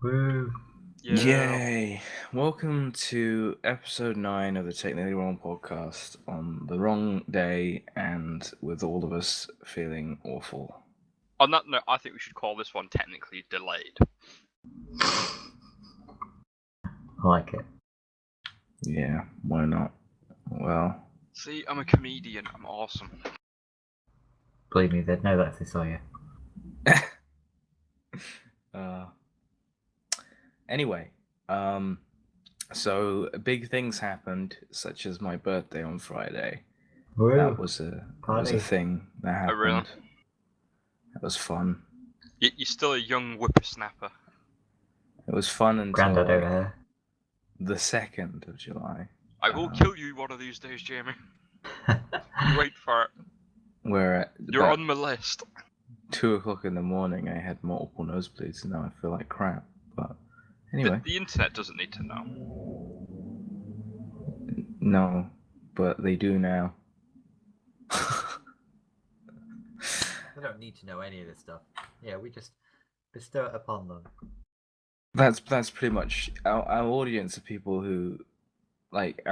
Woo. Yeah. Yay! Welcome to episode 9 of the Technically Wrong podcast on the wrong day and with all of us feeling awful. On that note, I think we should call this one technically delayed. I like it. Yeah, why not? Well, See, I'm a comedian. I'm awesome. Believe me, they'd know that if they saw you. anyway, so big things happened, such as my birthday on Friday. Woo. That was a Party. thing that Oh, really? happened. That was fun. You're still a young whippersnapper. It was fun until Grandad over here. the 2nd of July. I will kill you one of these days, Jamie. You wait for it. Where at You're about on my list. 2 o'clock in the morning, I had multiple nosebleeds, and now I feel like crap. But anyway, The internet doesn't need to know. no, but they do now. They don't need to know any of this stuff. Yeah, we just bestow it upon them. That's pretty much our audience of people who like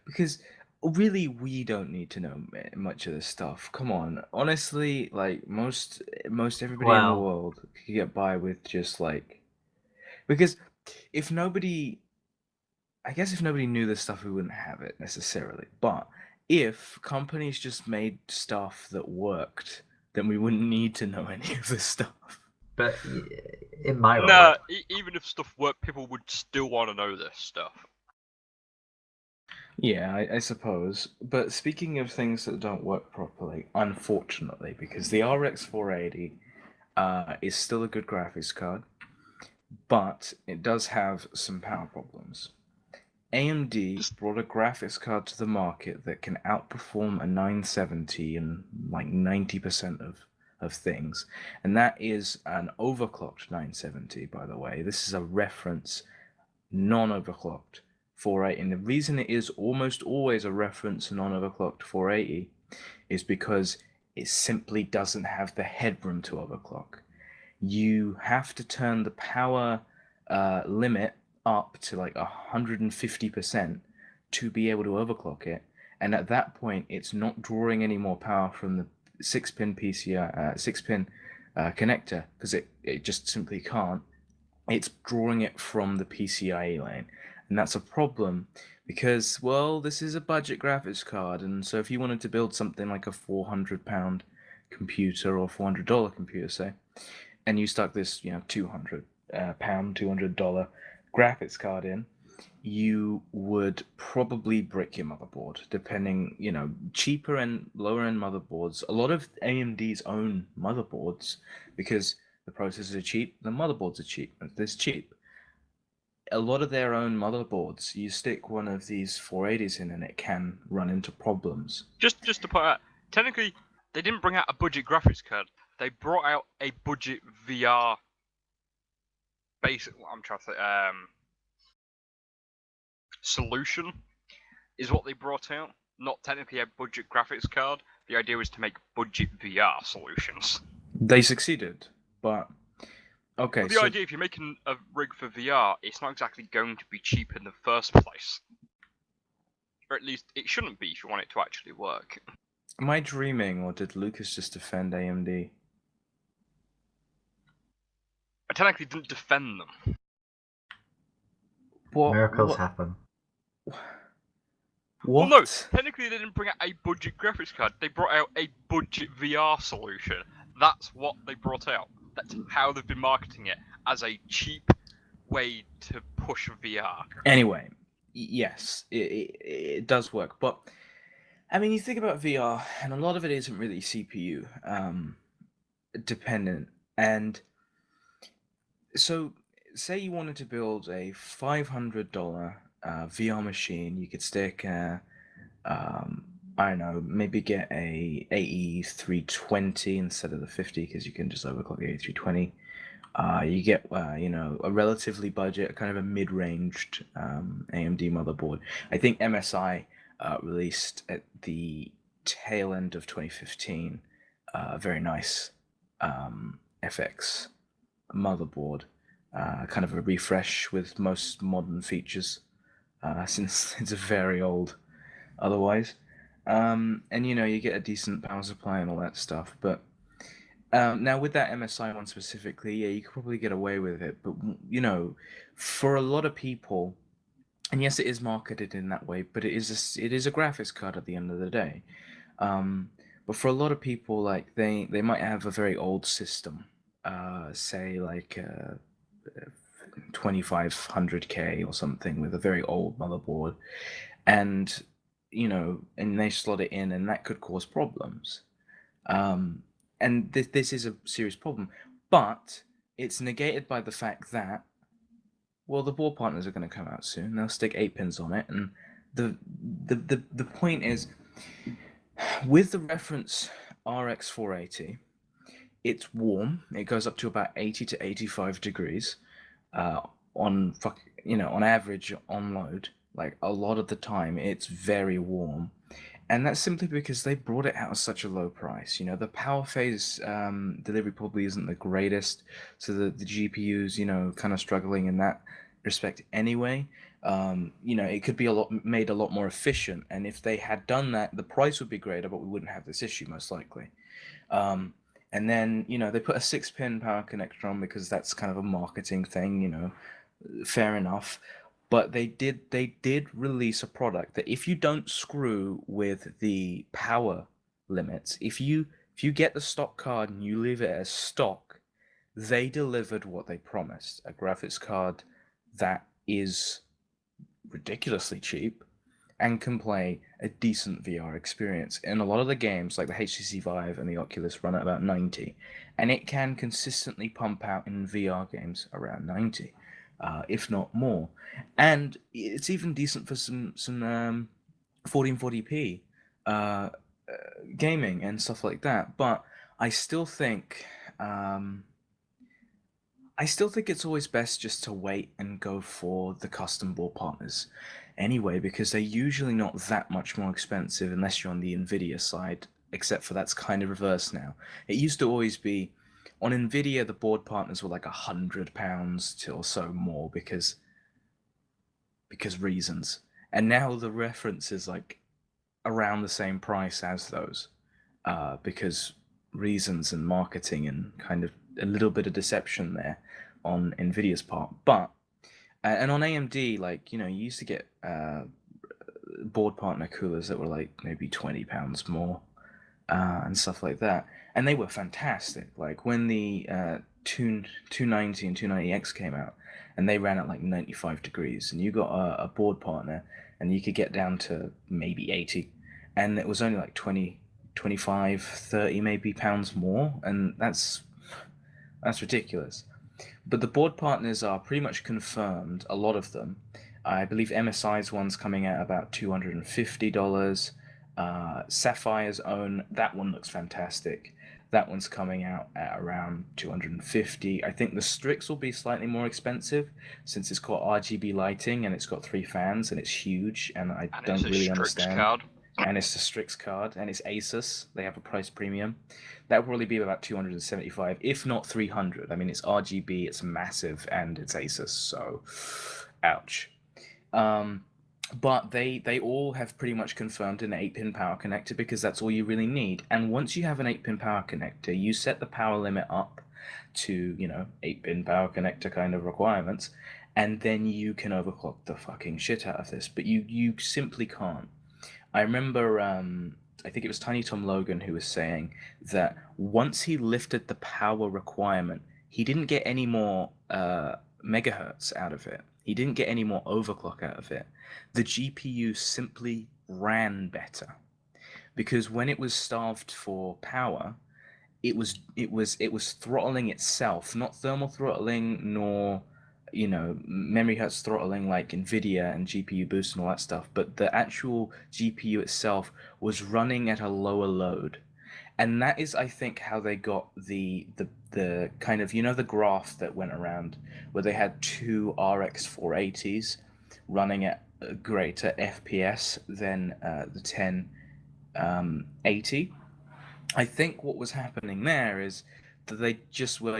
because really we don't need to know much of this stuff. Come on, honestly, like most everybody in the Well- world could get by with just like because if nobody I guess if nobody knew this stuff, we wouldn't have it necessarily. But if companies just made stuff that worked, then we wouldn't need to know any of this stuff. But in my Nah, world, even if stuff worked, people would still want to know this stuff. Yeah, I suppose. But speaking of things that don't work properly, unfortunately, because the RX 480 is still a good graphics card, but it does have some power problems. AMD brought a graphics card to the market that can outperform a 970 in like 90% of things, and that is an overclocked 970, by the way. This is a reference non-overclocked 480, and the reason it is almost always a reference non-overclocked 480 is because it simply doesn't have the headroom to overclock. You have to turn the power limit up to like 150% to be able to overclock it, and at that point it's not drawing any more power from the 6-pin PCI 6-pin connector, because it just simply can't. It's drawing it from the PCIe lane, and that's a problem because, well, this is a budget graphics card, and so if you wanted to build something like a £400 computer or $400 computer, say, and you stuck this, £200 $200 graphics card in, you would probably brick your motherboard, depending, cheaper and lower end motherboards. A lot of AMD's own motherboards, because the processors are cheap, the motherboards are cheap. This cheap. A lot of their own motherboards, you stick one of these 480s in and it can run into problems. Just to point out, technically, they didn't bring out a budget graphics card. They brought out a budget VR. I'm trying to say, solution is what they brought out. Not technically a budget graphics card. The idea was to make budget VR solutions. They succeeded, but okay. Well, the idea, if you're making a rig for VR, it's not exactly going to be cheap in the first place. Or at least it shouldn't be if you want it to actually work. Am I dreaming, or did Lucas just defend AMD? I technically didn't defend them. miracles happen. What? Well, no, technically they didn't bring out a budget graphics card. They brought out a budget VR solution. That's what they brought out. That's how they've been marketing it, as a cheap way to push VR. Anyway, yes, it does work, but I mean, you think about VR, and a lot of it isn't really CPU dependent. And so, say you wanted to build a $500 VR machine, you could stick I don't know, maybe get a 8320 instead of the 50, because you can just overclock the 8320. You get a relatively budget, kind of a mid-ranged AMD motherboard. I think MSI released at the tail end of 2015 a very nice FX motherboard kind of a refresh with most modern features, since it's very old otherwise. And you get a decent power supply and all that stuff. But now with that MSI one specifically, yeah, you could probably get away with it. But for a lot of people, and yes, it is marketed in that way, but it is a graphics card at the end of the day. Um, but for a lot of people, like they might have a very old system, say like 2500K or something with a very old motherboard, and and they slot it in, and that could cause problems. Um, and this is a serious problem, but it's negated by the fact that, well, the board partners are going to come out soon. They'll stick 8 pins on it, and the point is, with the reference RX 480, it's warm. It goes up to about 80 to 85 degrees uh, on average on load. Like a lot of the time, it's very warm, and that's simply because they brought it out at such a low price. The power phase delivery probably isn't the greatest, so the GPUs, kind of struggling in that respect anyway. It could be made a lot more efficient, and if they had done that, the price would be greater, but we wouldn't have this issue most likely. Um, and then they put a 6-pin power connector on because that's kind of a marketing thing. Fair enough. But they did release a product that if you don't screw with the power limits, if you get the stock card and you leave it as stock, they delivered what they promised. A graphics card that is ridiculously cheap and can play a decent VR experience. In a lot of the games, like the HTC Vive and the Oculus, run at about 90, and it can consistently pump out in VR games around 90, if not more. And it's even decent for some 1440p uh, gaming and stuff like that. But I still think. I still think it's always best just to wait and go for the custom board partners anyway, because they're usually not that much more expensive unless you're on the Nvidia side, except for that's kind of reversed now. It used to always be on Nvidia, the board partners were like £100 or so more because reasons. And now the reference is like around the same price as those, because reasons and marketing and kind of a little bit of deception there on Nvidia's part. But and on AMD, like you used to get board partner coolers that were like maybe £20 more, and stuff like that, and they were fantastic. Like when the 290 and 290X came out, and they ran at like 95 degrees, and you got a board partner, and you could get down to maybe 80, and it was only like 20, 25, 30 maybe pounds more, and that's ridiculous. But the board partners are pretty much confirmed, a lot of them. I believe MSI's one's coming out about $250. Sapphire's own, that one looks fantastic. That one's coming out at around 250. I think the Strix will be slightly more expensive since it's got RGB lighting and it's got 3 fans and it's huge and I And don't it's a really Strix understand. card. And it's the Strix card and it's Asus. They have a price premium. That will probably be about 275, if not 300. I mean, it's RGB, it's massive, and it's Asus, so ouch. Um, but they all have pretty much confirmed an 8-pin power connector because that's all you really need. And once you have an 8-pin power connector, you set the power limit up to 8-pin power connector kind of requirements, and then you can overclock the fucking shit out of this. But you simply can't. I remember, I think it was Tiny Tom Logan who was saying that once he lifted the power requirement, he didn't get any more megahertz out of it. He didn't get any more overclock out of it. The GPU simply ran better because when it was starved for power, it was throttling itself, not thermal throttling nor memory hertz throttling like Nvidia and GPU boost and all that stuff, but the actual GPU itself was running at a lower load. And that is, I think, how they got the kind of the graph that went around where they had two RX 480s running at a greater FPS than the 1080. I think what was happening there is that they just were,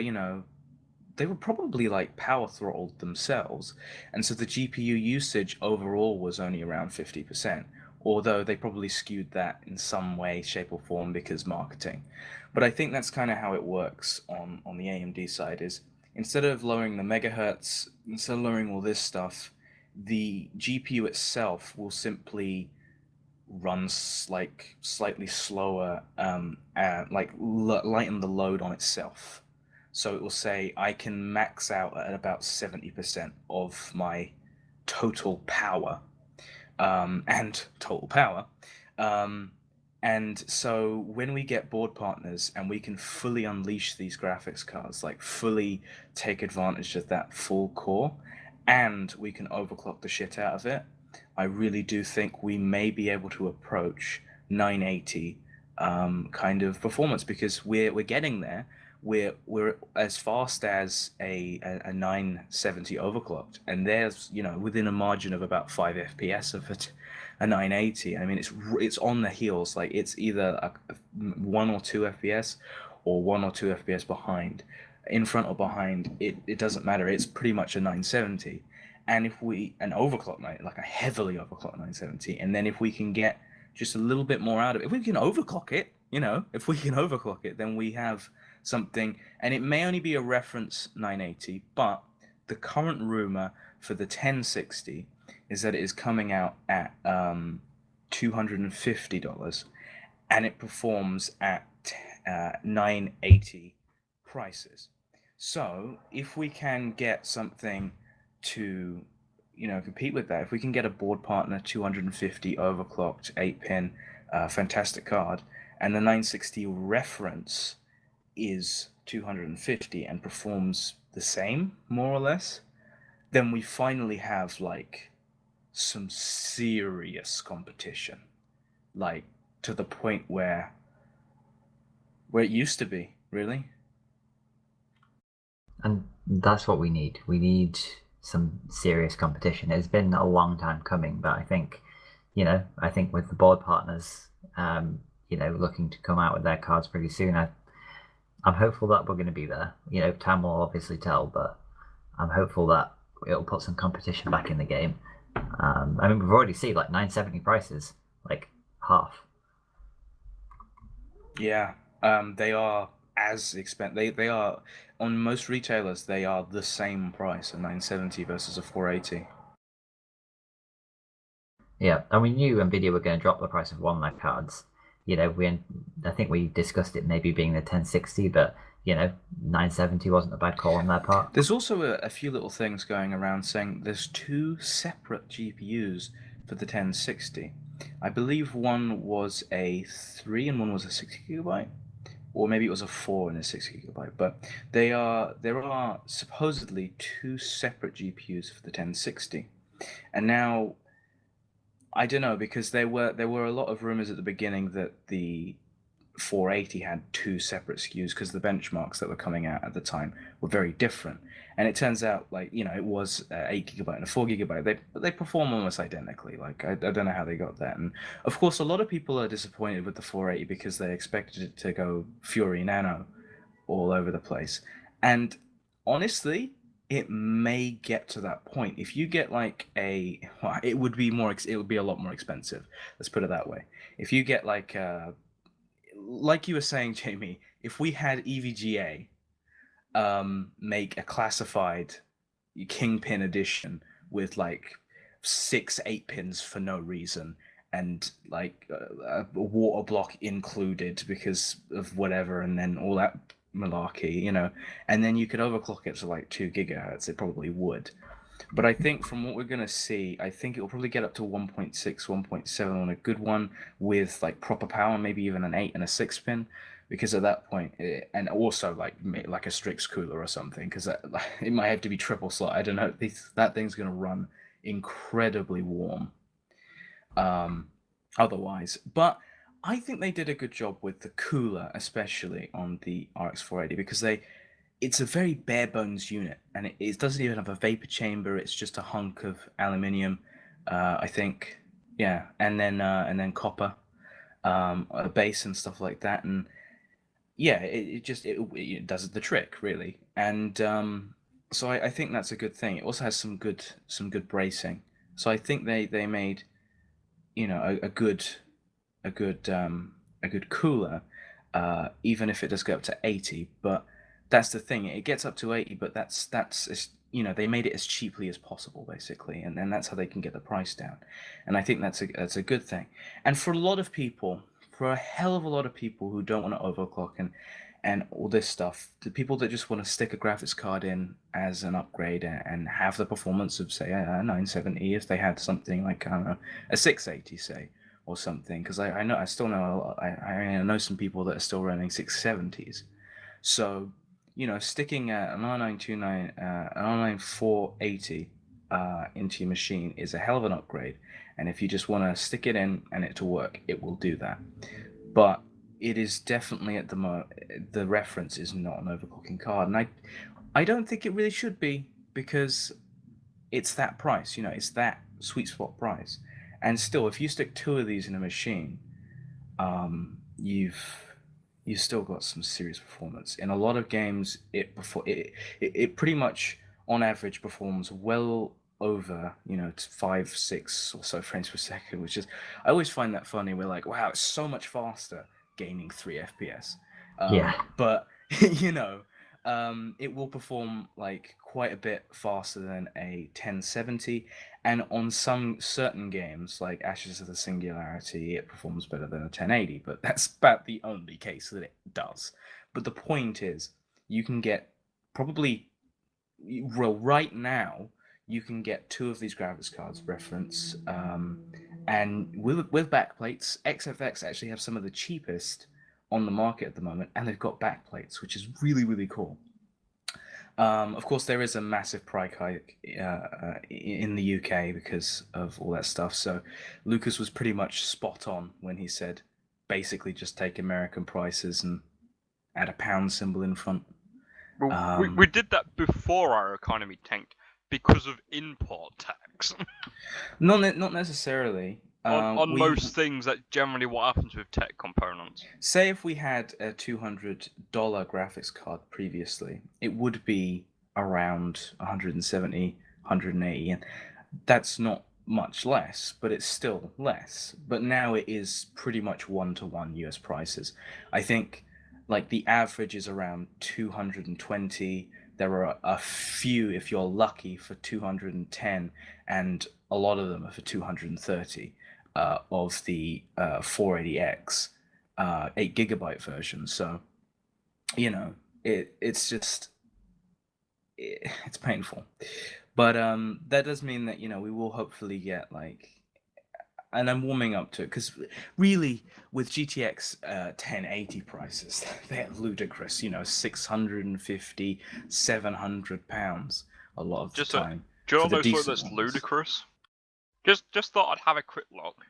they were probably like power throttled themselves, and so the GPU usage overall was only around 50%. Although they probably skewed that in some way, shape, or form because marketing. But I think that's kind of how it works on the AMD side. Is instead of lowering the megahertz, instead of lowering all this stuff, the GPU itself will simply runs like slightly slower, like lighten the load on itself. So it will say I can max out at about 70% of my total power, and total power. Um, and so when we get board partners and we can fully unleash these graphics cards, like fully take advantage of that full core, and we can overclock the shit out of it, I really do think we may be able to approach 980 kind of performance, because we're getting there. We're as fast as a 970 overclocked, and there's, within a margin of about 5 FPS of it, a 980. I mean, it's on the heels. Like, it's either a 1 or 2 FPS, or 1 or 2 FPS behind, in front or behind. It doesn't matter. It's pretty much a 970. And if we an overclock night, like a heavily overclocked 970, and then if we can get just a little bit more out of it, if we can overclock it, if we can overclock it, then we have something. And it may only be a reference 980, but the current rumor for the 1060 is that it is coming out at $250, and it performs at 980 prices. So if we can get something to compete with that, if we can get a board partner 250 overclocked 8-pin, fantastic card, and the 960 reference is 250 and performs the same, more or less, then we finally have like some serious competition, like to the point where it used to be, really. And that's what we need. We need some serious competition. It's been a long time coming, but I think with the board partners, looking to come out with their cards pretty soon, I'm hopeful that we're going to be there. Time will obviously tell, but I'm hopeful that it'll put some competition back in the game. I mean, we've already seen like 970 prices, like half. Yeah, they are as expensive. They are, on most retailers, they are the same price, a 970 versus a 480. Yeah, and we knew Nvidia were going to drop the price of one of their cards. I think we discussed it maybe being the 1060, but 970 wasn't a bad call on their part. There's also a few little things going around saying there's two separate GPUs for the 1060. I believe one was a 3 and one was a 60 gigabyte, or maybe it was a 4 and a 60 gigabyte. But there are supposedly two separate GPUs for the 1060, and now I don't know, because there were a lot of rumors at the beginning that the 480 had two separate SKUs because the benchmarks that were coming out at the time were very different. And it turns out, like, it was 8 gigabyte and a 4 gigabyte. They perform almost identically. Like, I don't know how they got that. And of course, a lot of people are disappointed with the 480 because they expected it to go Fury Nano all over the place. And honestly, it may get to that point. If you get like it would be a lot more expensive. Let's put it that way. If you get like you were saying, Jamie, if we had EVGA make a classified Kingpin edition with like 6 8-pins for no reason, and like a water block included because of whatever, and then all that malarkey, and then you could overclock it to like 2 gigahertz, it probably would. But I think from what we're going to see, I think it will probably get up to 1.6, 1.7 on a good one with like proper power, maybe even an 8 and a 6-pin, because at that point, and also like a Strix cooler or something, because it might have to be triple slot. I don't know. That thing's going to run incredibly warm otherwise. But I think they did a good job with the cooler, especially on the RX 480, because it's a very bare bones unit, and it doesn't even have a vapor chamber. It's just a hunk of aluminium, I think. Yeah, and then copper, a base and stuff like that, and yeah, it does the trick really. and so I think that's a good thing. It also has some good bracing. So I think they made, a good a good a good cooler, even if it does go up to 80. But that's the thing; it gets up to 80, but they made it as cheaply as possible, basically, and then that's how they can get the price down. And I think that's a good thing. And for a lot of people, for a hell of a lot of people who don't want to overclock and all this stuff, the people that just want to stick a graphics card in as an upgrade and have the performance of, say, a 970 if they had something like, I don't know, a 680, say, or something. Because I still know, I know some people that are still running 670s. So, sticking an R929, an R9 480 into your machine is a hell of an upgrade. And if you just want to stick it in and it to work, it will do that. But it is definitely the reference is not an overclocking card, and I don't think it really should be, because it's that price, it's that sweet spot price. And still, if you stick two of these in a machine, you've still got some serious performance. In a lot of games, it pretty much on average performs well over 5, 6 or so frames per second, which is, I always find that funny. We're like, wow, it's so much faster gaining 3 FPS. Yeah. But it will perform like quite a bit faster than a 1070, and on some certain games like Ashes of the Singularity, it performs better than a 1080, but that's about the only case that it does. But the point is, you can get probably, well, right now, you can get two of these graphics cards reference, and with backplates. XFX actually have some of the cheapest on the market at the moment, and they've got backplates, which is really, really cool. Of course, there is a massive price hike in the UK because of all that stuff. So Lucas was pretty much spot on when he said, basically, just take American prices and add a pound symbol in front. Well, we did that before our economy tanked because of import tax. Not necessarily. On most things, that's generally what happens with tech components. Say if we had a $200 graphics card previously, it would be around 170, 180, and that's not much less, but it's still less. But now it is pretty much 1-to-1 US prices. I think like the average is around 220. There are a few, if you're lucky, for 210, and a lot of them are for 230 of the 480X 8 GB version. So, it's just it's painful, but that does mean that we will hopefully get like, and I'm warming up to it, because really with GTX 1080 prices, they're ludicrous. 650, 700 pounds a lot of the time. Do you for the know decent that's ones. ludicrous? Just thought I'd have a quick look,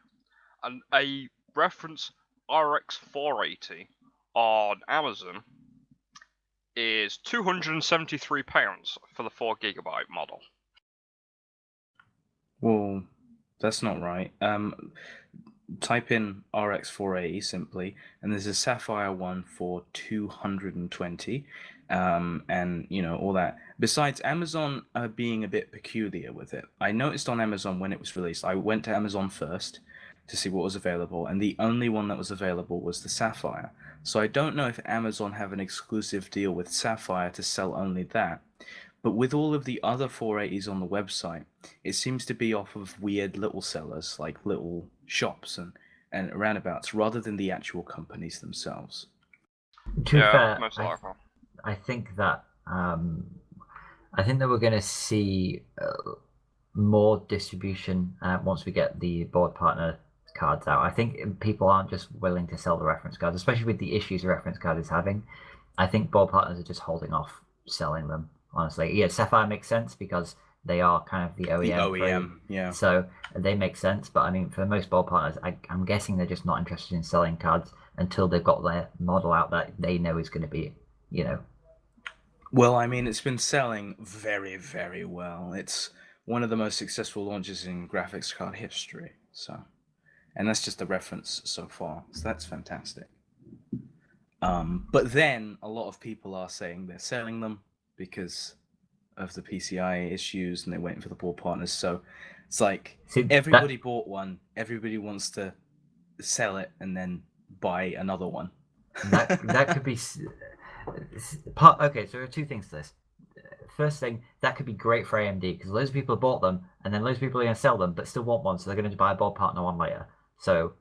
and a reference RX 480 on Amazon is £273 for the 4 GB model. Well, that's not right. Type in RX 480 simply, and there's a Sapphire one for 220, and all that. Besides, Amazon being a bit peculiar with it. I noticed on Amazon when it was released, I went to Amazon first to see what was available, and the only one that was available was the Sapphire. So I don't know if Amazon have an exclusive deal with Sapphire to sell only that. But with all of the other 480s on the website, it seems to be off of weird little sellers, like little shops and roundabouts, rather than the actual companies themselves. To be fair, most likely. I think that we're going to see more distribution once we get the board partner cards out. I think people aren't just willing to sell the reference cards, especially with the issues the reference card is having. I think board partners are just holding off selling them. Honestly, yeah, Sapphire makes sense because they are kind of the OEM. The OEM, yeah. So they make sense, but I mean, for most board partners, I'm guessing they're just not interested in selling cards until they've got their model out that they know is going to be, Well, I mean, it's been selling very, very well. It's one of the most successful launches in graphics card history. So, and that's just a reference so far. So that's fantastic. But then a lot of people are saying they're selling them because of the PCI issues, and they're waiting for the board partners. So it's like See, everybody bought one, everybody wants to sell it and then buy another one. that could be part. Okay, so there are two things to this. First thing, that could be great for AMD because loads of people have bought them, and then loads of people are going to sell them, but still want one, so they're going to buy a board partner one later. So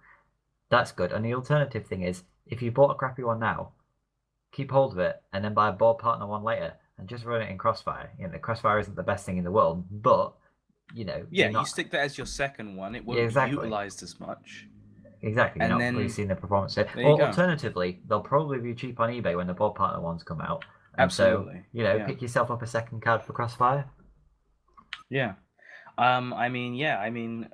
that's good. And the alternative thing is, if you bought a crappy one now, keep hold of it, and then buy a board partner one later, and just run it in Crossfire. You know, Crossfire isn't the best thing in the world, but you know, yeah, you stick that as your second one. It won't be utilized as much. Exactly, you're And not then really seeing the performance there. there you Or go. alternatively, they'll probably be cheap on eBay when the board partner ones come out. And Absolutely. so, you know, Yeah. pick yourself up a second card for Crossfire. Yeah. I mean,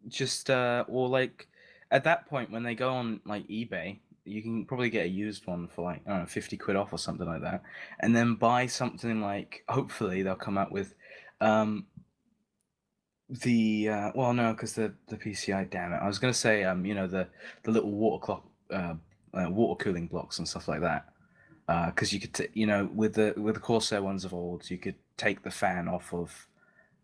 just or like at that point when they go on like eBay, you can probably get a used one for like, I don't know, 50 quid off or something like that, and then buy something like, hopefully they'll come out with the well, no, because the PCI, damn it, I was gonna say you know, the little water clock water cooling blocks and stuff like that, because you could you know, with the Corsair ones of old, you could take the fan off of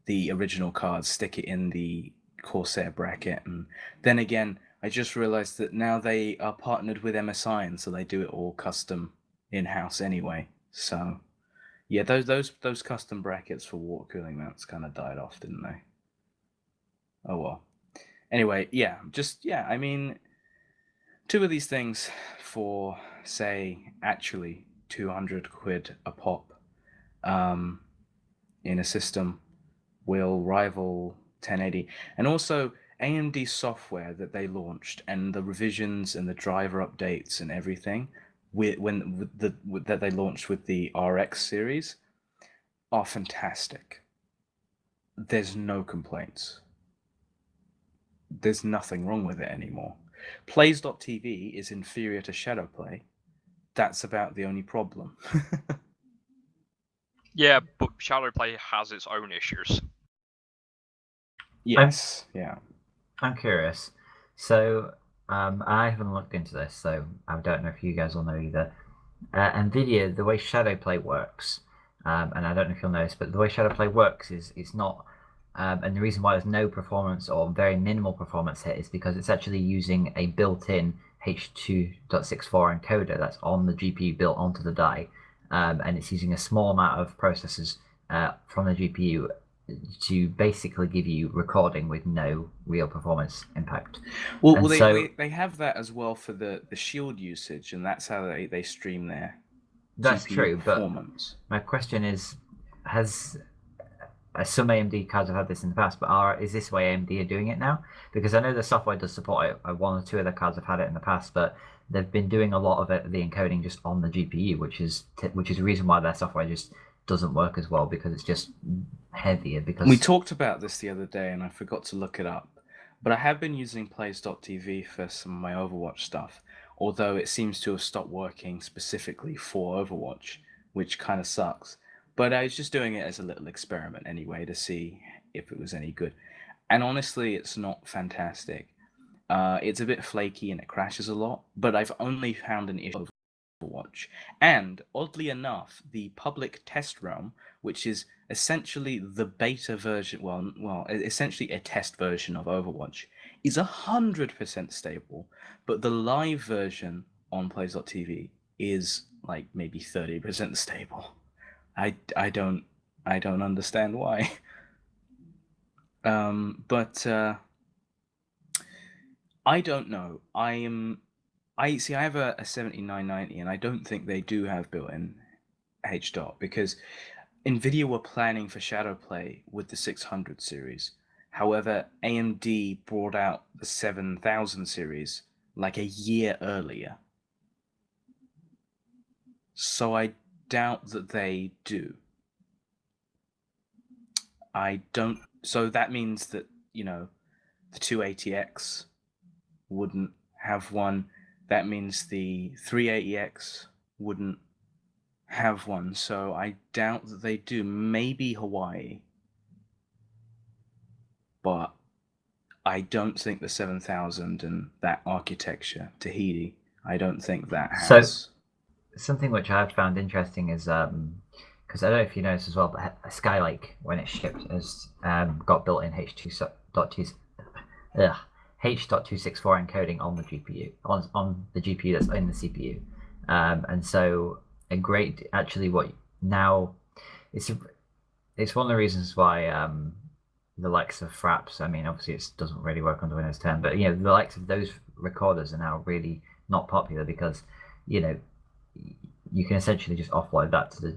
the original card, stick it in the Corsair bracket, and then again, I just realized that now they are partnered with MSI, and so they do it all custom in-house anyway. So yeah, those custom brackets for water cooling mounts kind of died off, didn't they? Oh well. Anyway, yeah, I mean, two of these things for, say, actually 200 quid a pop in a system will rival 1080. And also, AMD software that they launched and the revisions and the driver updates and everything that they launched with the RX series are fantastic. There's no complaints. There's nothing wrong with it anymore. Plays.tv is inferior to Shadowplay. That's about the only problem. Yeah, but Shadowplay has its own issues. Yes, yeah. I'm curious. So, I haven't looked into this, so I don't know if you guys will know either. NVIDIA, the way Shadowplay works, and I don't know if you'll know this, but the way Shadowplay works is it's not, and the reason why there's no performance or very minimal performance hit is because it's actually using a built-in H.2.64 encoder that's on the GPU built onto the die, and it's using a small amount of processors from the GPU to basically give you recording with no real performance impact. Well, they have that as well for the shield usage, and that's how they stream their That's GPU true, performance. But my question is, has some AMD cards have had this in the past, but is this way AMD are doing it now? Because I know the software does support it. One or two of their cards have had it in the past, but they've been doing a lot of it, the encoding just on the GPU, which is the reason why their software just doesn't work as well, because it's just heavier. Because we talked about this the other day, and I forgot to look it up. But I have been using Plays.tv for some of my Overwatch stuff, although it seems to have stopped working specifically for Overwatch, which kind of sucks. But I was just doing it as a little experiment anyway to see if it was any good. And honestly, it's not fantastic. It's a bit flaky and it crashes a lot, but I've only found an issue with Overwatch. And oddly enough, the public test realm, which is essentially the beta version, essentially a test version of Overwatch, is 100% stable, but the live version on Plays.tv is like maybe 30% stable. I don't understand why. But I don't know. I see. I have a 7990, and I don't think they do have built-in H dot because NVIDIA were planning for Shadowplay with the 600 series. However, AMD brought out the 7000 series like a year earlier. So I doubt that they do. I don't. So that means that, you know, the 280X wouldn't have one. That means the 380X wouldn't have one. So I doubt that they do. Maybe Hawaii. But I don't think the 7000 and that architecture, Tahiti, I don't think that has. So something which I've found interesting is because I don't know if you noticed as well, but Skylake when it shipped has got built-in H.264 encoding on the GPU on the GPU that's in the CPU, and so a great actually what now it's it's one of the reasons why the likes of Fraps. I mean, obviously it doesn't really work on the Windows 10, but you know the likes of those recorders are now really not popular because you know you can essentially just offload that to the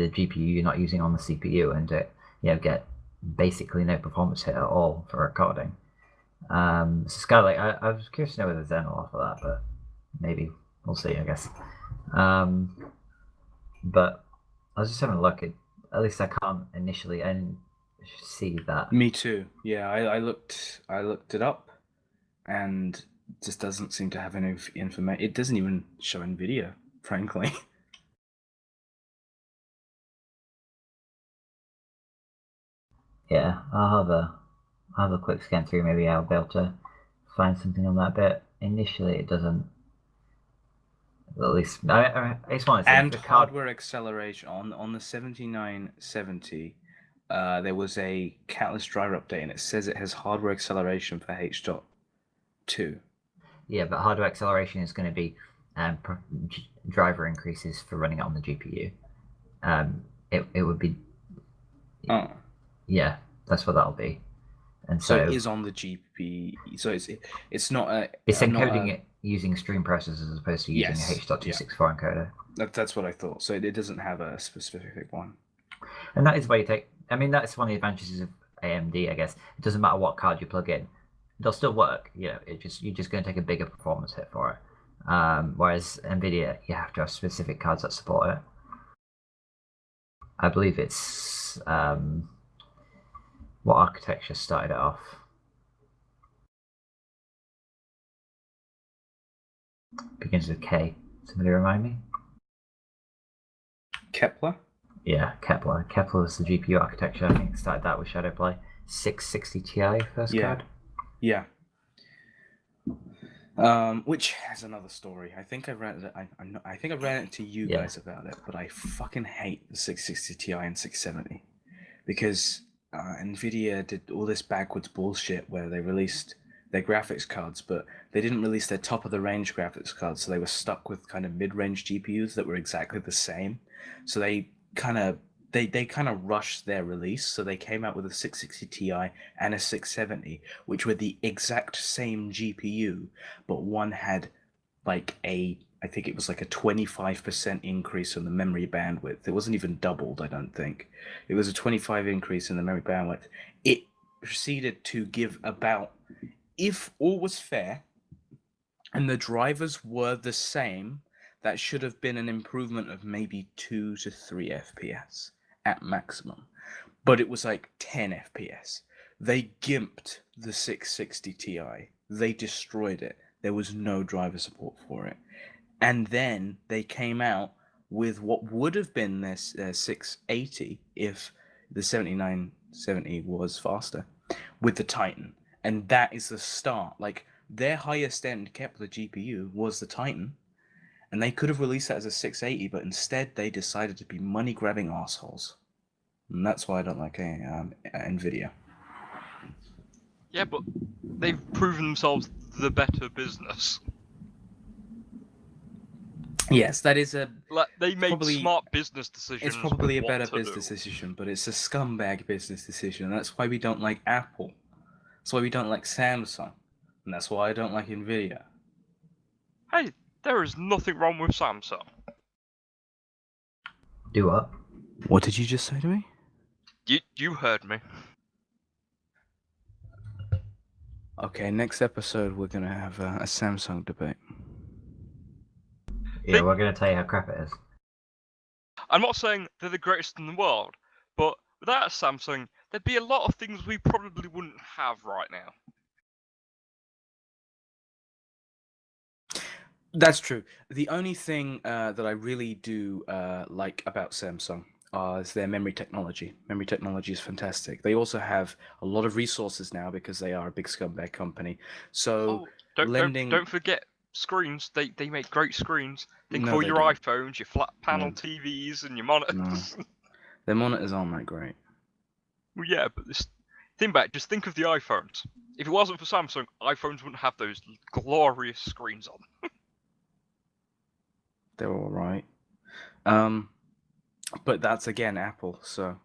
GPU you're not using on the CPU and get basically no performance hit at all for recording. So Skylake, I was curious to know whether Zen will offer that, but maybe we'll see, I guess. But I was just having a look at least I can't initially and see that. Me too. Yeah, I looked it up, and just doesn't seem to have any information. It doesn't even show NVIDIA, frankly. Yeah, I'll have a quick scan through. Maybe I'll be able to find something on that bit. Initially, it doesn't. At least it's one of those And things. hardware acceleration on the 7970. There was a Catalyst driver update, and it says it has hardware acceleration for H.2. Yeah, but hardware acceleration is going to be driver increases for running it on the GPU. It would be. Oh. Yeah, that's what that'll be. And So so it is on the GPU. So it's not a. it's encoding it using stream processors as opposed to using Yes, a H.264 encoder. That's what I thought. So it doesn't have a specific one. And that is why you take. I mean, that's one of the advantages of AMD, I guess. It doesn't matter what card you plug in; they'll still work. You know, you're just going to take a bigger performance hit for it. Whereas Nvidia, you have to have specific cards that support it. I believe it's what architecture started it off. Begins with K. Somebody remind me? Kepler? Yeah, Kepler. Kepler was the GPU architecture. I think it started that with Shadowplay. 660 Ti first card. Yeah. Which has another story. I think I ran it. I think I ran it to you guys about it, but I fucking hate the 660 Ti and 670 because Nvidia did all this backwards bullshit where they released their graphics cards, but they didn't release their top of the range graphics cards, so they were stuck with kind of mid-range GPUs that were exactly the same. So they kind of rushed their release, so they came out with a 660 Ti and a 670, which were the exact same GPU, but one had like I think it was like a 25% increase in the memory bandwidth. It wasn't even doubled, I don't think. It was a 25 increase in the memory bandwidth. It proceeded to give about, if all was fair and the drivers were the same, that should have been an improvement of maybe 2 to 3 FPS at maximum. But it was like 10 FPS. They gimped the 660 Ti. They destroyed it. There was no driver support for it. And then they came out with what would have been their 680 if the 7970 was faster, with the Titan. And that is the start. Like, their highest end Kepler GPU was the Titan. And they could have released that as a 680, but instead they decided to be money-grabbing assholes. And that's why I don't like NVIDIA. Yeah, but they've proven themselves the better business. Yes, that is a... They make smart business decisions. It's probably a better business decision, but it's a scumbag business decision. And that's why we don't like Apple. That's why we don't like Samsung. And that's why I don't like NVIDIA. Hey, there is nothing wrong with Samsung. Do what? What did you just say to me? You heard me. Okay, next episode we're going to have a Samsung debate. Yeah, we're going to tell you how crap it is. I'm not saying they're the greatest in the world, but without a Samsung, there'd be a lot of things we probably wouldn't have right now. That's true. The only thing that I really do like about Samsung is their memory technology. Memory technology is fantastic. They also have a lot of resources now because they are a big scumbag company. So don't forget, screens. They make great screens. Think of No, all they your don't. iPhones, your flat panel No. TVs, and your monitors. No. Their monitors aren't that great. Well, yeah, but think about it. Just think of the iPhones. If it wasn't for Samsung, iPhones wouldn't have those glorious screens on. They're all right. But that's again Apple, so.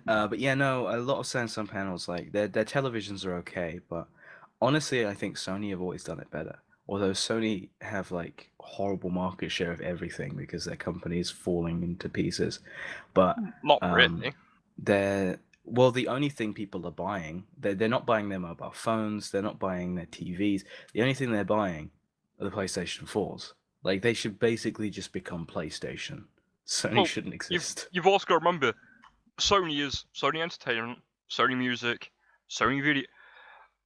But yeah, no, a lot of Samsung panels, like their televisions are okay, but honestly, I think Sony have always done it better. Although Sony have like horrible market share of everything because their company is falling into pieces. But Not really. they're well, the only thing people are buying, they're not buying their mobile phones, they're not buying their TVs. The only thing they're buying are the PlayStation 4s. Like they should basically just become PlayStation. Sony Well, shouldn't exist. You've also got to remember, Sony is Sony Entertainment, Sony Music, Sony Video.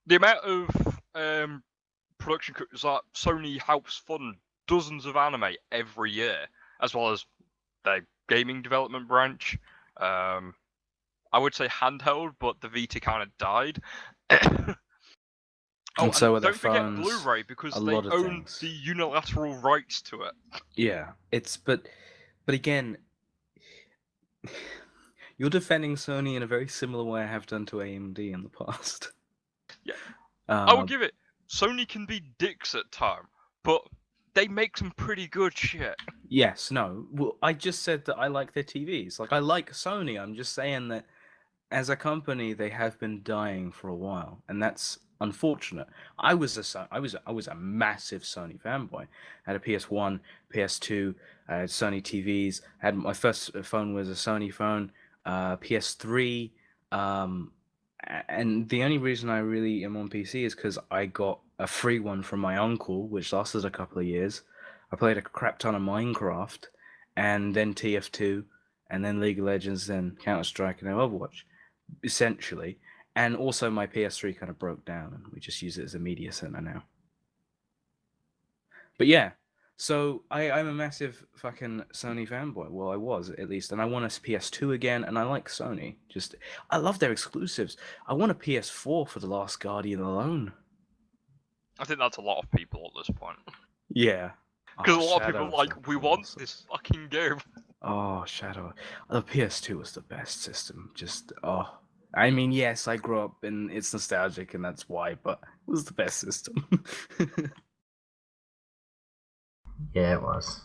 The amount of production companies that Sony helps fund dozens of anime every year, as well as their gaming development branch. I would say handheld, but the Vita kind of died. And so are their don't forget phones, Blu-ray because a they lot of own things. the unilateral rights to it. Yeah, but again, you're defending Sony in a very similar way I have done to AMD in the past. Yeah, I will give it. Sony can be dicks at time, but they make some pretty good shit. Yes, no. Well, I just said that I like their TVs. Like I like Sony. I'm just saying that as a company, they have been dying for a while, and that's unfortunate. I was a massive Sony fanboy. I had a PS1, PS2, I had Sony TVs. I had my first phone was a Sony phone, PS3, and the only reason I really am on PC is because I got a free one from my uncle, which lasted a couple of years. I played a crap ton of Minecraft, and then TF2, and then League of Legends, then Counter Strike, and then Overwatch essentially. And also my PS3 kind of broke down and we just use it as a media center now. But yeah, so I'm a massive fucking Sony fanboy. Well, I was at least, and I want a PS2 again, and I like Sony. Just I love their exclusives. I want a PS4 for The Last Guardian alone. I think that's a lot of people at this point. Yeah. Because a lot of people are like, we want this fucking game. Oh, Shadow. The PS2 was the best system. Just, I mean, yes, I grew up and it's nostalgic and that's why, but it was the best system. Yeah, it was.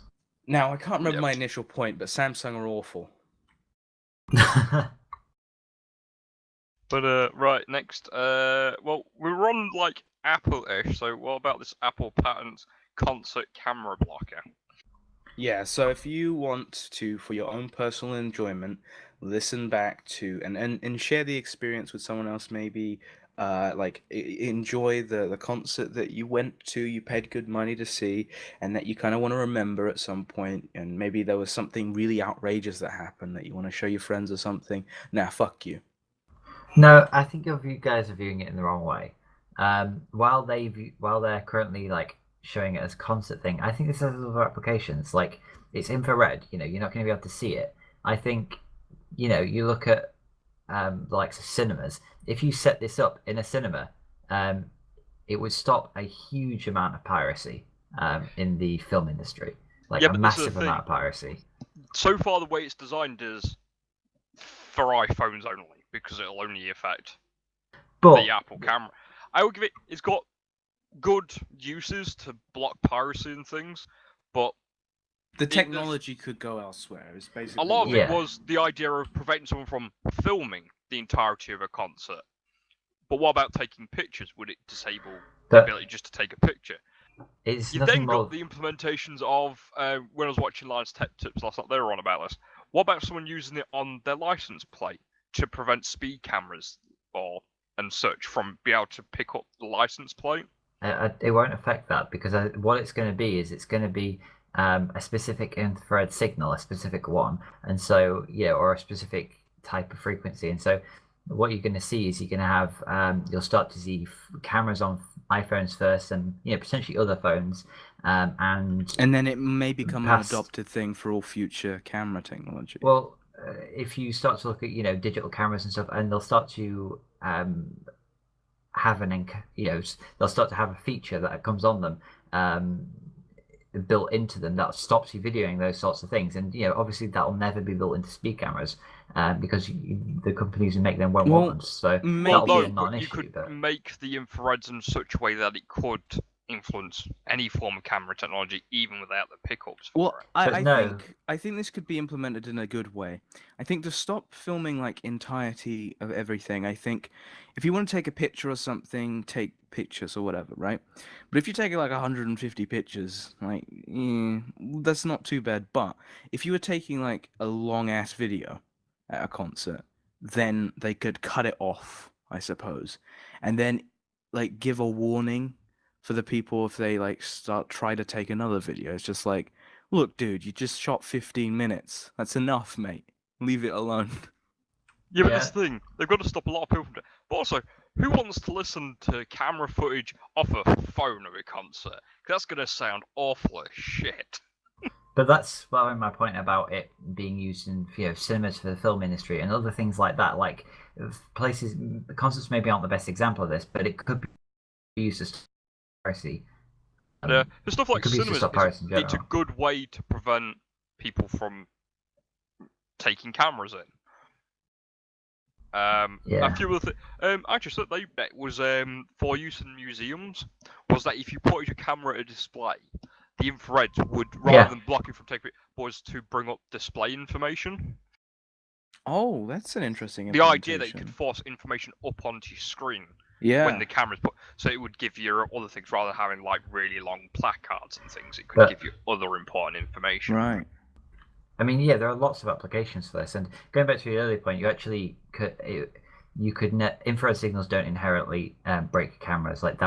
Now, I can't remember my initial point, but Samsung are awful. But, right, next. Well, we were on, like, Apple-ish, so what about this Apple patent concert camera blocker? Yeah, so if you want to, for your own personal enjoyment, listen back to and share the experience with someone else, maybe like enjoy the concert that you went to, you paid good money to see, and that you kind of want to remember at some point, and maybe there was something really outrageous that happened that you want to show your friends or something. Nah, fuck you. No, I think you guys are viewing it in the wrong way. While they're currently like showing it as a concert thing, I think this has other applications. Like it's infrared, you're not going to be able to see it. I think, you look at the likes of cinemas. If you set this up in a cinema, it would stop a huge amount of piracy in the film industry, like a massive amount of piracy. So far, the way it's designed is for iPhones only, because it'll only affect the Apple camera. I would give it. It's got good uses to block piracy and things, but the technology could go elsewhere. It's basically a lot of it was the idea of preventing someone from filming the entirety of a concert. But what about taking pictures? Would it disable the ability just to take a picture? You then got the implementations of when I was watching Lions Tech Tips last night. They were on about this. What about someone using it on their license plate to prevent speed cameras and such from being able to pick up the license plate? It won't affect that because what it's going to be is it's going to be a specific infrared signal, a specific one, and so or a specific type of frequency. And so what you're going to see is you're going to have you'll start to see cameras on iPhones first, and potentially other phones, and then it may become an adopted thing for all future camera technology. Well, if you start to look at digital cameras and stuff, and they'll start to have they'll start to have a feature that comes on them built into them that stops you videoing those sorts of things. And obviously that will never be built into speed cameras because the companies who make them won't want them. So that'll be not an you issue. Could make the infrareds in such a way that it could influence any form of camera technology, even without the pickups. Well, I think this could be implemented in a good way. I think to stop filming like entirety of everything, I think if you want to take a picture or something, take pictures or whatever, right? But if you take like 150 pictures, like that's not too bad. But if you were taking like a long ass video at a concert, then they could cut it off, I suppose, and then like give a warning for the people if they like try to take another video. It's just like, look, dude, you just shot 15 minutes. That's enough, mate. Leave it alone. Yeah, but this thing, they've got to stop a lot of people from it. But also, who wants to listen to camera footage off a phone at a concert? Because that's going to sound awful as shit. But that's my point about it being used in cinemas for the film industry and other things like that. Like concerts maybe aren't the best example of this, but it could be used as piracy. The stuff like cinemas, it's a good way to prevent people from taking cameras in. A few other actually, so that was for use in museums. Was that if you put your camera at a display, the infrared would, rather than block you from taking it, was to bring up display information. Oh, that's an interesting. The idea that you could force information up onto your screen. Yeah. When the camera's put, so it would give you other things rather than having like really long placards and things. It could give you other important information. Right. I mean, there are lots of applications for this. And going back to your earlier point, you actually could infrared signals don't inherently break cameras. Like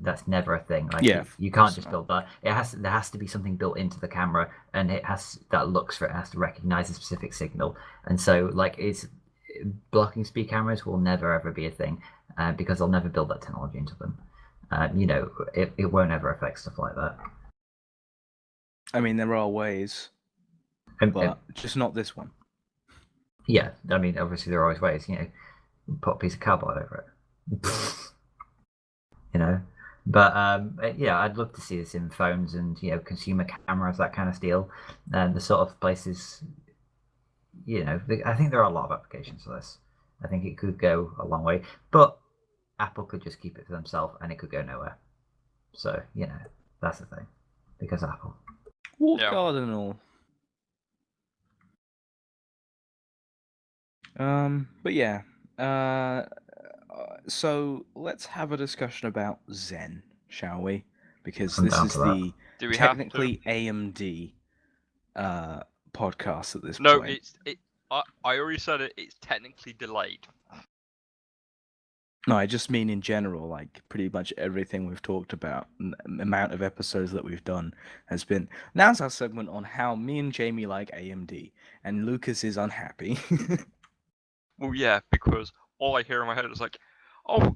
that's never a thing. Like you can't just build that. There has to be something built into the camera, and it has to recognize a specific signal. And so like blocking speed cameras will never ever be a thing. Because they'll never build that technology into them. It won't ever affect stuff like that. I mean, there are ways, but just not this one. Yeah, I mean, obviously there are always ways. Put a piece of cardboard over it. But I'd love to see this in phones and consumer cameras, that kind of deal, and the sort of places. I think there are a lot of applications for this. I think it could go a long way, but Apple could just keep it to themselves and it could go nowhere. So, that's the thing. Because Apple. Cardinal. But yeah. So let's have a discussion about Zen, shall we? Because this is the technically AMD podcast at this point. No, I already said it. It's technically delayed. No, I just mean in general, like pretty much everything we've talked about, the amount of episodes that we've done has been. Now's our segment on how me and Jamie like AMD, and Lucas is unhappy. Well, yeah, because all I hear in my head is like, oh,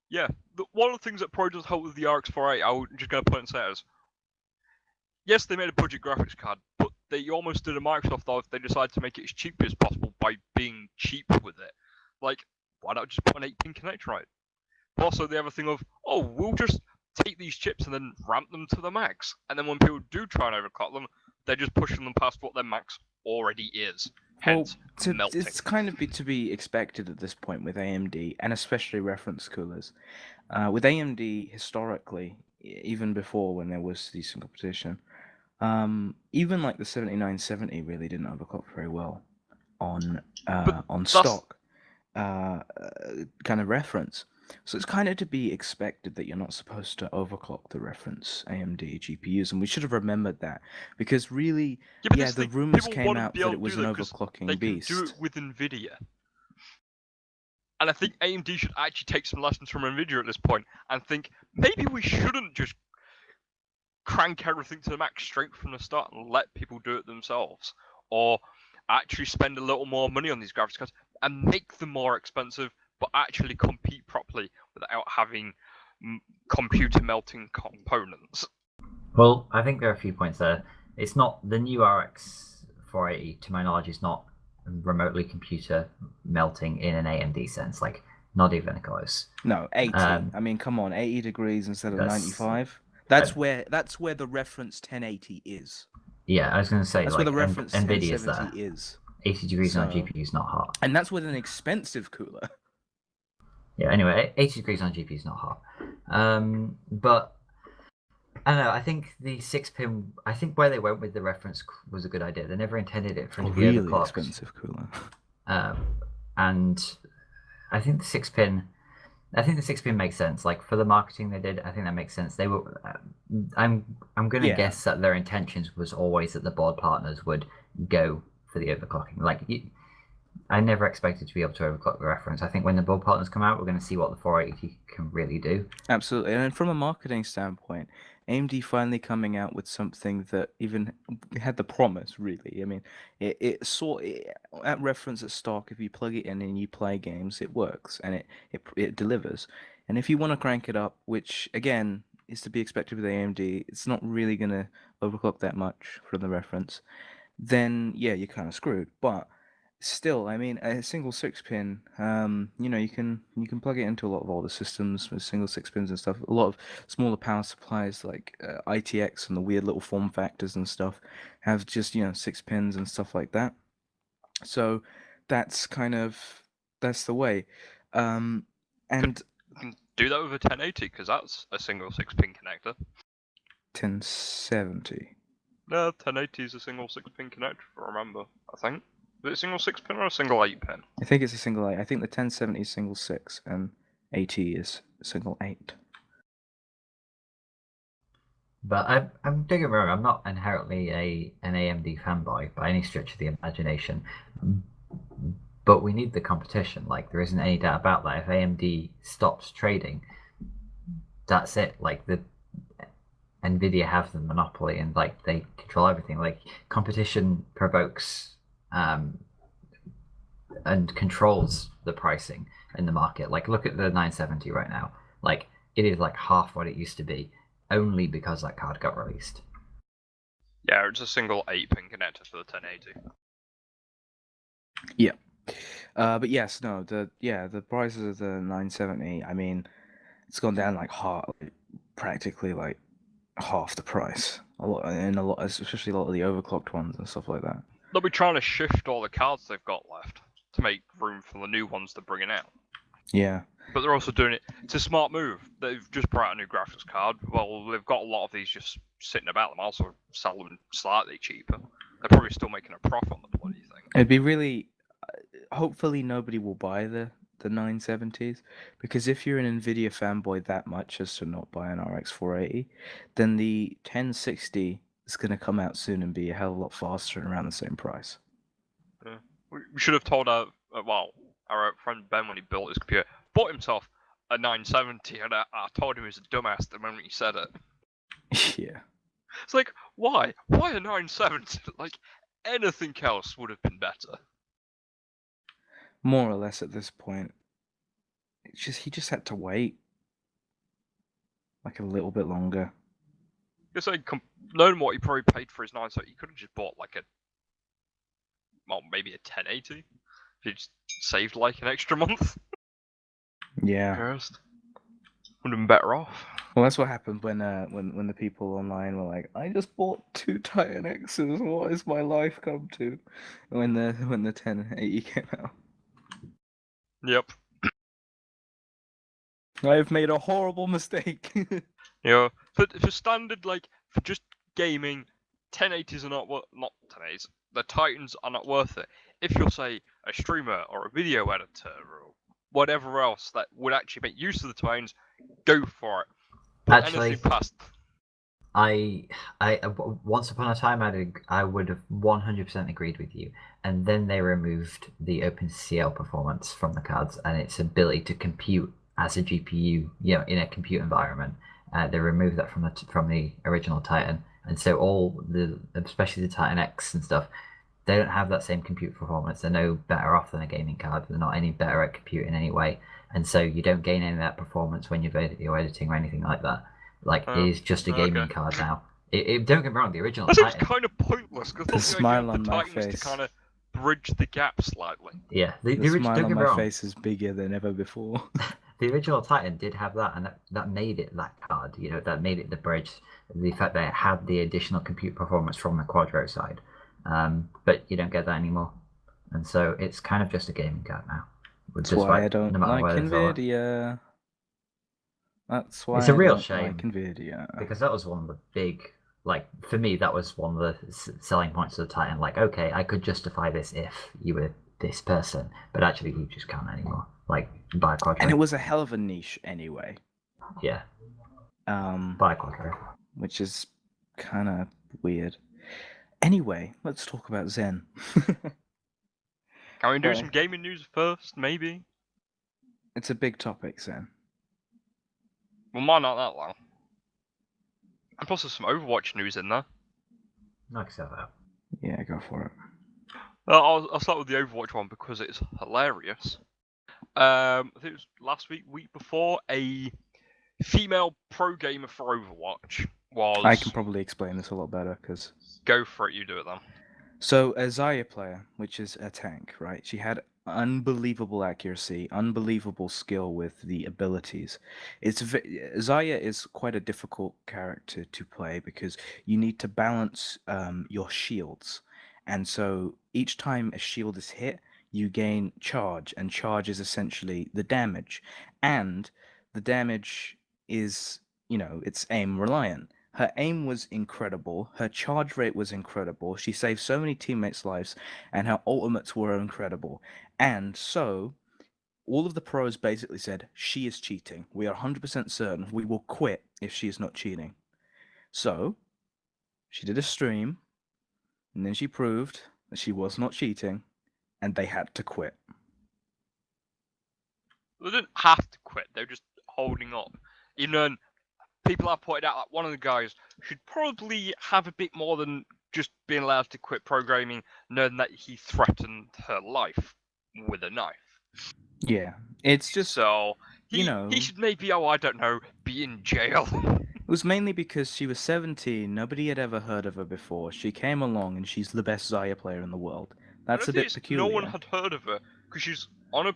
yeah, one of the things that probably does help with the RX 48, I'm just going to put and say is, yes, they made a budget graphics card, but they almost did a Microsoft though if they decided to make it as cheap as possible by being cheap with it. Like, why not just put an 8-pin connector right? But also the other thing of, oh, we'll just take these chips and then ramp them to the max. And then when people do try and overclock them, they're just pushing them past what their max already is. Hence, melting. It's kind of to be expected at this point with AMD, and especially reference coolers. With AMD, historically, even before when there was decent competition, even like the 7970 really didn't overclock very well on stock kind of reference. So it's kind of to be expected that you're not supposed to overclock the reference AMD GPUs, and we should have remembered that because really, the rumors came out that it was an overclocking beast. They can do it with NVIDIA. And I think AMD should actually take some lessons from NVIDIA at this point and think maybe we shouldn't just crank everything to the max straight from the start and let people do it themselves, or actually spend a little more money on these graphics cards and make them more expensive, but actually compete properly without having computer melting components. Well, I think there are a few points there. It's not the new RX 480, to my knowledge, is not remotely computer melting in an AMD sense. Like Not even close. No, 80. Um, I mean, come on, 80 degrees instead of that's 95. That's where the reference 1080 is. yeah. I was going to say That's where like the reference Nvidia's 1070 there. is. 80 degrees on a So, GPU is not hot. and that's with an expensive cooler. Yeah. Anyway, 80 degrees on a GPU is not hot. But I don't know. I think the 6-pin. I think where they went with the reference was a good idea. They never intended it for it to be Really overclocked. expensive cooler. And I think the 6-pin. I think the 6-pin makes sense. Like for the marketing they did, I think that makes sense. They were. I'm gonna Yeah. guess that their intentions was always that the board partners would go for the overclocking. Like I never expected to be able to overclock the reference. I think when the board partners come out, we're going to see what the 480 can really do. Absolutely. And from a marketing standpoint, AMD finally coming out with something that even had the promise, really. I mean, at reference at stock, if you plug it in and you play games, it works and it delivers. And if you want to crank it up, which again is to be expected with AMD, it's not really going to overclock that much from the reference, then yeah, you're kind of screwed. But still, I mean, a single 6-pin, you can plug it into a lot of older systems with single 6 pins and stuff. A lot of smaller power supplies like ITX and the weird little form factors and stuff have just 6 pins and stuff like that. So that's that's the way. And You can do that with a 1080 because that's a single 6-pin connector. 1070. No, 1080 is a single 6-pin connector, if I remember. I think. Is it a single 6-pin or a single 8-pin? I think it's a single 8. I think the 1070 is single 6 and 80 is single 8. But don't get me wrong, I'm not inherently an AMD fanboy by any stretch of the imagination. But we need the competition. Like there isn't any doubt about that. If AMD stops trading, that's it. Like the Nvidia have the monopoly and like they control everything. Like competition provokes and controls the pricing in the market. Like look at the 970 right now. Like it is like half what it used to be, only because that card got released. Yeah, it's a single 8-pin connector for the 1080. Yeah. But yes, no, the prices of the 970, I mean, it's gone down like practically like half the price. Especially a lot of the overclocked ones and stuff like that. They'll be trying to shift all the cards they've got left to make room for the new ones they're bringing out. Yeah. But they're also doing it. It's a smart move. They've just brought out a new graphics card. Well, they've got a lot of these just sitting about them. Also sell them slightly cheaper. They're probably still making a profit on the bloody thing. It'd be really. Hopefully, nobody will buy the 970s, because if you're an Nvidia fanboy that much as to not buy an RX 480, then the 1060 is going to come out soon and be a hell of a lot faster and around the same price. Yeah. We should have told our friend Ben when he built his computer, bought himself a 970, and I told him he was a dumbass the moment he said it. Yeah. It's like, why? Why a 970? Like, anything else would have been better. More or less at this point. He just had to wait. Like a little bit longer. Because knowing what he probably paid for his 970, he could have just bought like maybe a 1080. If he just saved like an extra month. Yeah. Cursed. Would have been better off. Well, that's what happened when the people online were like, "I just bought 2 Titan X's. What has my life come to?" When the 1080 came out. Yep. I've made a horrible mistake. Yeah. For standard, like for just gaming, 1080s are not 1080s. The Titans are not worth it. If you're say a streamer or a video editor or whatever else that would actually make use of the Titans, go for it. But Actually, past... I once upon a time I would have 100% agreed with you, and then they removed the OpenCL performance from the cards and its ability to compute as a GPU, in a compute environment. They removed that from the original Titan, and so especially the Titan X and stuff, they don't have that same compute performance. They're no better off than a gaming card. They're not any better at compute in any way, and so you don't gain any of that performance when you're editing or anything like that. Like it is just a gaming card now. Don't get me wrong, the original That Titan. seems kind of pointless because the smile on the my Titan was face. to kind of bridge the gap slightly. Yeah, The don't smile get on me my wrong. face is bigger than ever before. The original Titan did have that, and that made it that card. That made it the bridge. The fact that it had the additional compute performance from the Quadro side, but you don't get that anymore, and so it's kind of just a gaming card now. That's why I don't no matter like where they sell it. Nvidia. That's why It's a I real don't shame like Nvidia. because that was one of the big, like for me, that was one of the selling points of the Titan. Like, okay, I could justify this if you were this person, but actually you just can't anymore. Like, buy a Quadro. And it was a hell of a niche anyway. Yeah, Um, buy a Quadro. which is kind of weird. Anyway, let's talk about Zen. Can we do Right. some gaming news first, maybe? It's a big topic, Zen. Well, mine not that long. And plus there's some Overwatch news in there. Knock yourself out. Yeah, go for it. I'll start with the Overwatch one because it's hilarious. I think it was last week before, a female pro gamer for Overwatch was... I can probably explain this a lot better because... Go for it, you do it then. So, a Zarya player, which is a tank, right? She had unbelievable accuracy, unbelievable skill with the abilities. Zarya is quite a difficult character to play because you need to balance your shields. And so each time a shield is hit, you gain charge, and charge is essentially the damage. And the damage is, it's aim reliant. Her aim was incredible. Her charge rate was incredible. She saved so many teammates' lives, and her ultimates were incredible. And so, all of the pros basically said, she is cheating. We are 100% certain. We will quit if she is not cheating. So, she did a stream, and then she proved that she was not cheating, and they had to quit. They didn't have to quit, they were just holding up. People have pointed out that one of the guys should probably have a bit more than just being allowed to quit programming, knowing that he threatened her life with a knife. Yeah, it's just... So, he he should maybe, I don't know, be in jail. It was mainly because she was 17, nobody had ever heard of her before. She came along and she's the best Zarya player in the world. That's a bit peculiar. No one had heard of her, because she's on a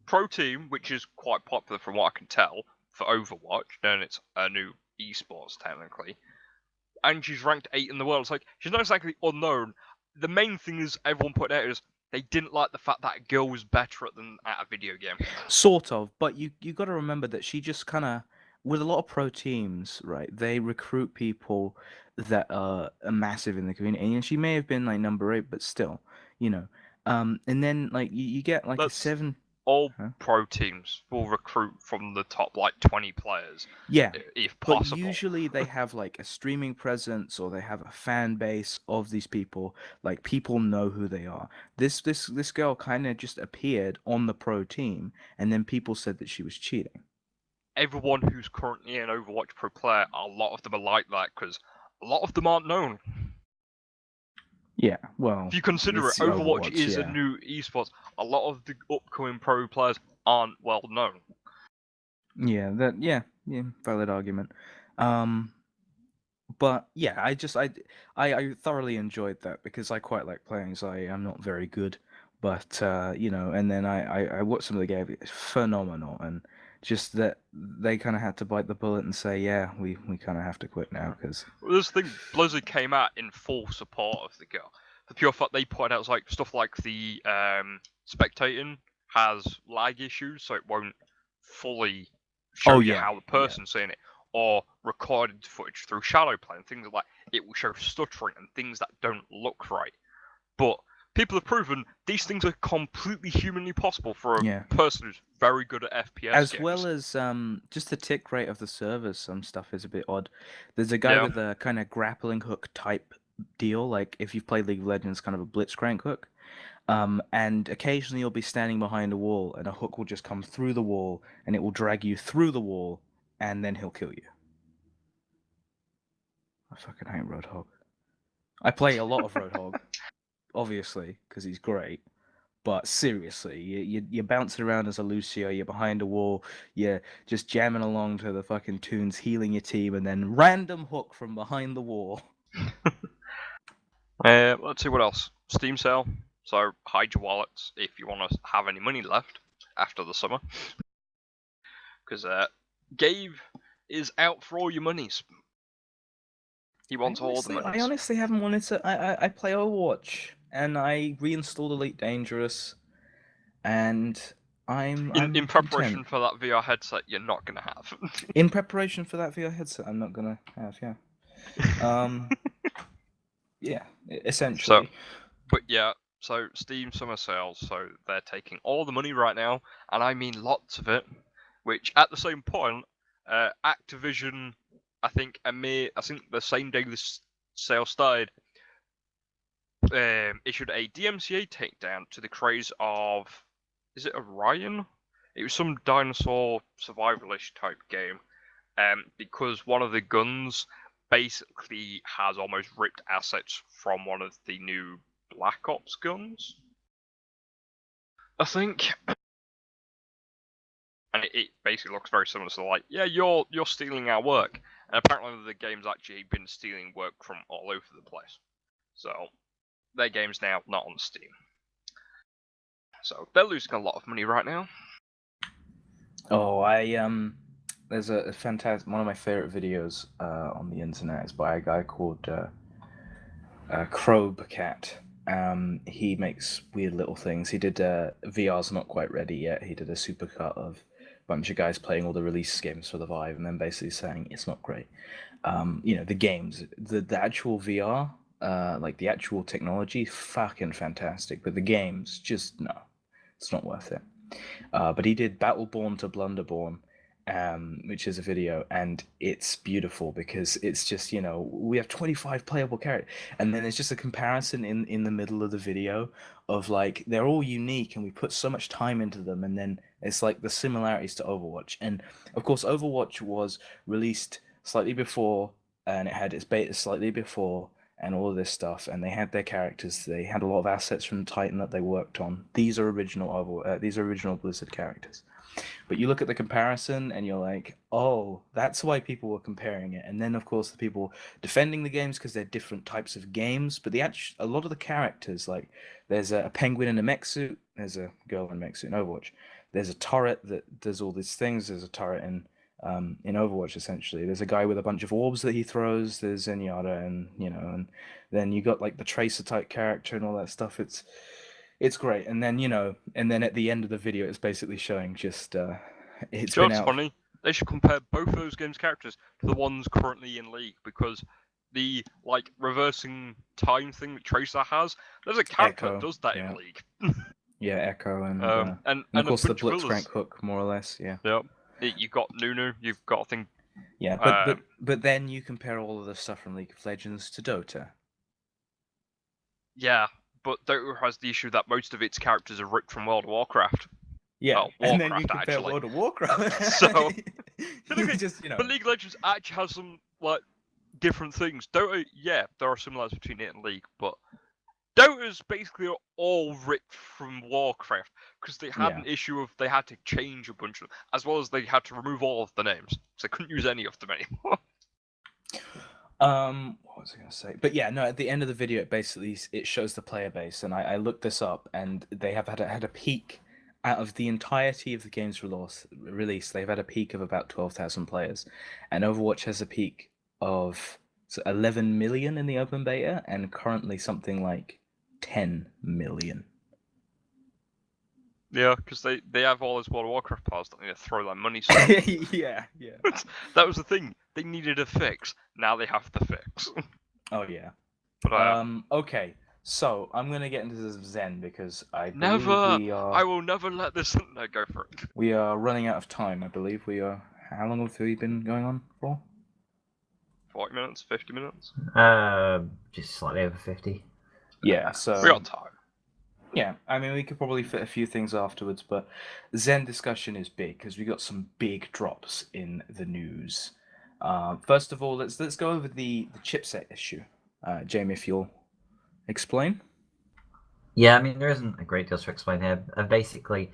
pro team, which is quite popular from what I can tell, for Overwatch, and it's a new esports technically, and she's ranked 8 in the world. It's like, she's not exactly unknown. The main thing is everyone put out is they didn't like the fact that a girl was better at a video game. Sort of, but you got to remember that she just kind of, with a lot of pro teams, right, they recruit people that are massive in the community, and she may have been like number 8, but still, and then like you get like a 7... All pro teams will recruit from the top like 20 players. Yeah, if possible. But usually they have like a streaming presence, or they have a fan base of these people. Like, people know who they are. This girl kind of just appeared on the pro team, and then people said that she was cheating. Everyone who's currently an Overwatch pro player, a lot of them are like that because a lot of them aren't known. Yeah, well, if you consider it, Overwatch is a new esports. A lot of the upcoming pro players aren't well known. Yeah, valid argument. But yeah, I thoroughly enjoyed that because I quite like playing Zarya. I'm not very good, but and then I watched some of the game. It's phenomenal, and just that they kind of had to bite the bullet and say, yeah, we kind of have to quit now because... This thing, Blizzard came out in full support of the girl. The pure fact they pointed out was like stuff like the spectating has lag issues, so it won't fully show you how the person's seeing it, or recorded footage through shadow play and things like that. It will show stuttering and things that don't look right. But people have proven these things are completely humanly possible for a person who's very good at FPS as games. well as just the tick rate of the servers. Some stuff is a bit odd. There's a guy with a kind of grappling hook type deal, like if you've played League of Legends, kind of a blitzcrank hook. And occasionally you'll be standing behind a wall and a hook will just come through the wall and it will drag you through the wall and then he'll kill you. I fucking hate Roadhog. I play a lot of Roadhog, obviously, because he's great. But seriously, you're bouncing around as a Lucio, you're behind a wall, you're just jamming along to the fucking tunes, healing your team, and then random hook from behind the wall. Let's see what else. Steam sale. So hide your wallets if you want to have any money left after the summer, because Gabe is out for all your monies. He wants all the I monies. honestly haven't wanted to. I play Overwatch and I reinstalled Elite Dangerous, and I'm In preparation content. for that VR headset, you're not gonna have. In preparation for that VR headset, I'm not gonna have. Yeah. Yeah. Essentially. But yeah, so Steam summer sales, so they're taking all the money right now, and I mean lots of it. Which at the same point, Activision, I think the same day this sale started, issued a DMCA takedown to the craze of, is it Orion? It was some dinosaur survivalish type game, because one of the guns basically has almost ripped assets from one of the new Black Ops guns, I think. And it basically looks very similar. So like, yeah, you're stealing our work, and apparently the game's actually been stealing work from all over the place. So their game's now not on Steam. So they're losing a lot of money right now. Oh, there's a fantastic one of my favorite videos on the internet is by a guy called Cat. He makes weird little things. He did VR's not quite ready yet. He did a supercut of a bunch of guys playing all the release games for the Vive, and then basically saying it's not great. The games, the actual VR, like the actual technology, fucking fantastic, but the games, just no, it's not worth it. But he did Battleborn to Blunderborn, which is a video, and it's beautiful because it's just, we have 25 playable characters, and then it's just a comparison in the middle of the video of like they're all unique and we put so much time into them, and then it's like the similarities to Overwatch. And of course Overwatch was released slightly before, and it had its beta slightly before, and all of this stuff, and they had their characters. They had a lot of assets from Titan that they worked on. These are original Blizzard characters. But you look at the comparison, and you're like, oh, that's why people were comparing it. And then, of course, the people defending the games because they're different types of games. But a lot of the characters, like there's a penguin in a mech suit. There's a girl in a mech suit in Overwatch. There's a turret that does all these things. There's a turret in Overwatch, essentially. There's a guy with a bunch of orbs that he throws. There's Zenyatta, and then you got like the Tracer type character and all that stuff. It's great. And then at the end of the video, it's basically showing just it's been out. Funny. They should compare both of those games' characters to the ones currently in League, because the like reversing time thing that Tracer has, there's a character that does that in League. Yeah, Echo and of course the Blitzcrank hook, more or less. Yeah. Yep. You've got Nunu. You've got a thing. Yeah, but then you compare all of the stuff from League of Legends to Dota. Yeah, but Dota has the issue that most of its characters are ripped from World of Warcraft. Yeah, and then you compare World of Warcraft. So, but League of Legends actually has some like different things. Dota, yeah, there are similarities between it and League, but Dota's basically all ripped from Warcraft because they had an issue of they had to change a bunch of them, as well as they had to remove all of the names, so they couldn't use any of them anymore. What was I going to say? But yeah, no, at the end of the video, it shows the player base, and I looked this up, and they have had a peak out of the entirety of the game's release. They've had a peak of about 12,000 players, and Overwatch has a peak of 11 million in the open beta, and currently something like 10 million. Yeah, because they have all those World of Warcraft players that need to throw their money. Yeah. That was the thing. They needed a fix. Now they have the fix. Oh yeah. But okay. So I'm gonna get into this Zen because I will never let this go for it. We are running out of time. I believe we are. How long have we been going on for? 40 minutes, 50 minutes. Just slightly over 50. Yeah. So we're on time. Yeah, I mean, we could probably fit a few things afterwards, but Zen discussion is big because we got some big drops in the news. First of all, let's go over the chipset issue. Jamie, if you'll explain. Yeah, I mean, there isn't a great deal to explain here. Basically,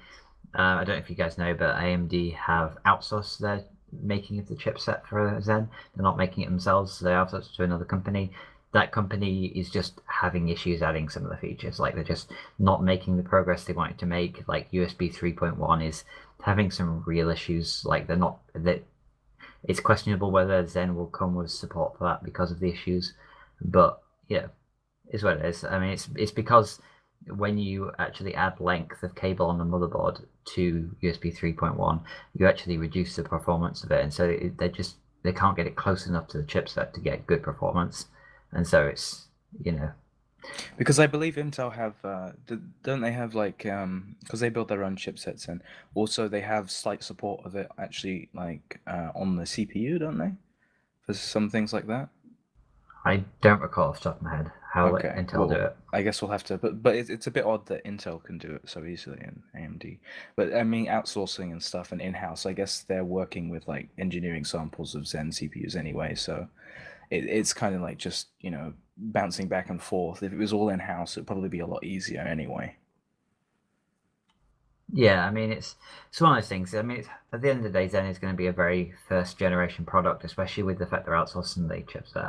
I don't know if you guys know, but AMD have outsourced their making of the chipset for Zen. They're not making it themselves, so they outsourced it to another company. that company is just having issues adding some of the features. Like they're just not making the progress they wanted to make. Like USB 3.1 is having some real issues. Like they're not that it's questionable whether Zen will come with support for that because of the issues. But yeah, is what it is. I mean, it's because when you actually add length of cable on the motherboard to USB 3.1, you actually reduce the performance of it, and so they can't get it close enough to the chipset to get good performance, and so it's Because I believe Intel have, don't they have like, because they build their own chipsets and also they have slight support of it actually like on the CPU, don't they? For some things like that. I don't recall off the top of my head how Okay, Intel do well, it. I guess we'll have to, but it's a bit odd that Intel can do it so easily in AMD. But I mean, outsourcing and stuff and in-house, I guess they're working with like engineering samples of Zen CPUs anyway, so it's kind of like just, bouncing back and forth. If it was all in-house, it'd probably be a lot easier anyway. Yeah, I mean it's one of those things. I mean, at the end of the day, Zen is going to be a very first generation product, especially with the fact they're outsourcing the chipset.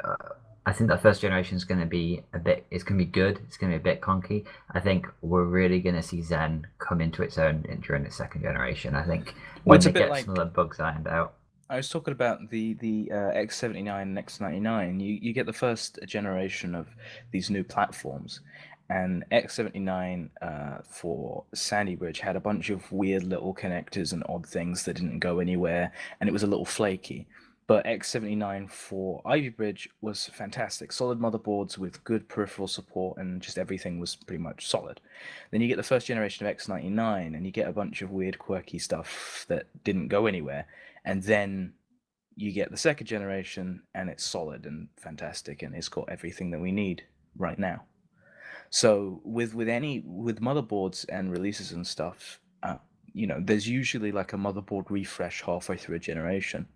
Uh, I think that first generation is going to be a bit. It's going to be good. It's going to be a bit clunky. I think we're really going to see Zen come into its own during its second generation. I think Well, when it's a they bit get some of like the bugs ironed out. I was talking about the X79 and X99. You get the first generation of these new platforms, and X79 for Sandy Bridge had a bunch of weird little connectors and odd things that didn't go anywhere, and it was a little flaky. But X79 for Ivy Bridge was fantastic. Solid motherboards with good peripheral support, and just everything was pretty much solid. Then you get the first generation of X99, and you get a bunch of weird, quirky stuff that didn't go anywhere. And then you get the second generation, and it's solid and fantastic, and it's got everything that we need right now. So with motherboards and releases and stuff, there's usually like a motherboard refresh halfway through a generation,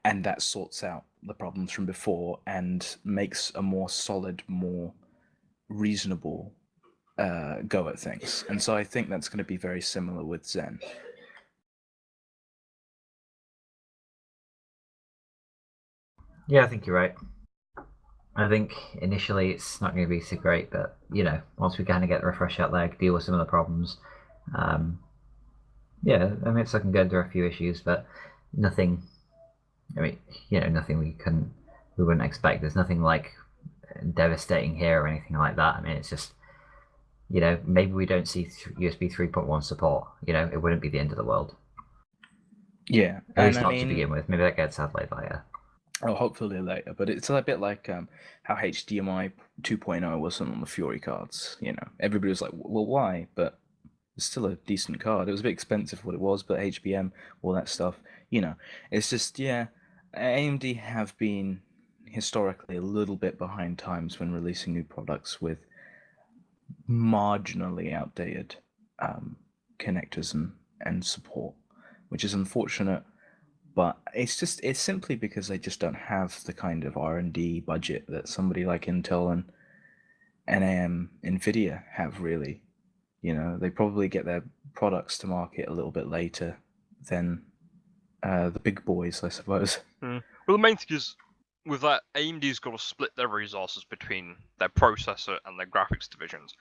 and that sorts out the problems from before and makes a more solid, more reasonable go at things. And so I think that's going to be very similar with Zen. Yeah, I think you're right. I think initially it's not going to be so great, but once we kind of get the refresh out there, deal with some of the problems. Um, yeah, I mean, it's looking good. There are a few issues, but nothing. I mean, nothing we wouldn't expect. There's nothing like devastating here or anything like that. I mean, it's just maybe we don't see USB 3.1 support. It wouldn't be the end of the world. Yeah, At and least I not to mean, begin with. Maybe that gets added later. oh, hopefully later. But it's a bit like how HDMI 2.0 wasn't on the Fury cards. Everybody was like, "Well, why?" But it's still a decent card. It was a bit expensive for what it was, but HBM, all that stuff. It's just yeah. AMD have been historically a little bit behind times when releasing new products with marginally outdated um, connectors and support, which is unfortunate. But it's simply because they just don't have the kind of R&D budget that somebody like Intel and Nvidia have really. They probably get their products to market a little bit later than the big boys, I suppose. Well, the main thing is with that, AMD's got to split their resources between their processor and their graphics divisions.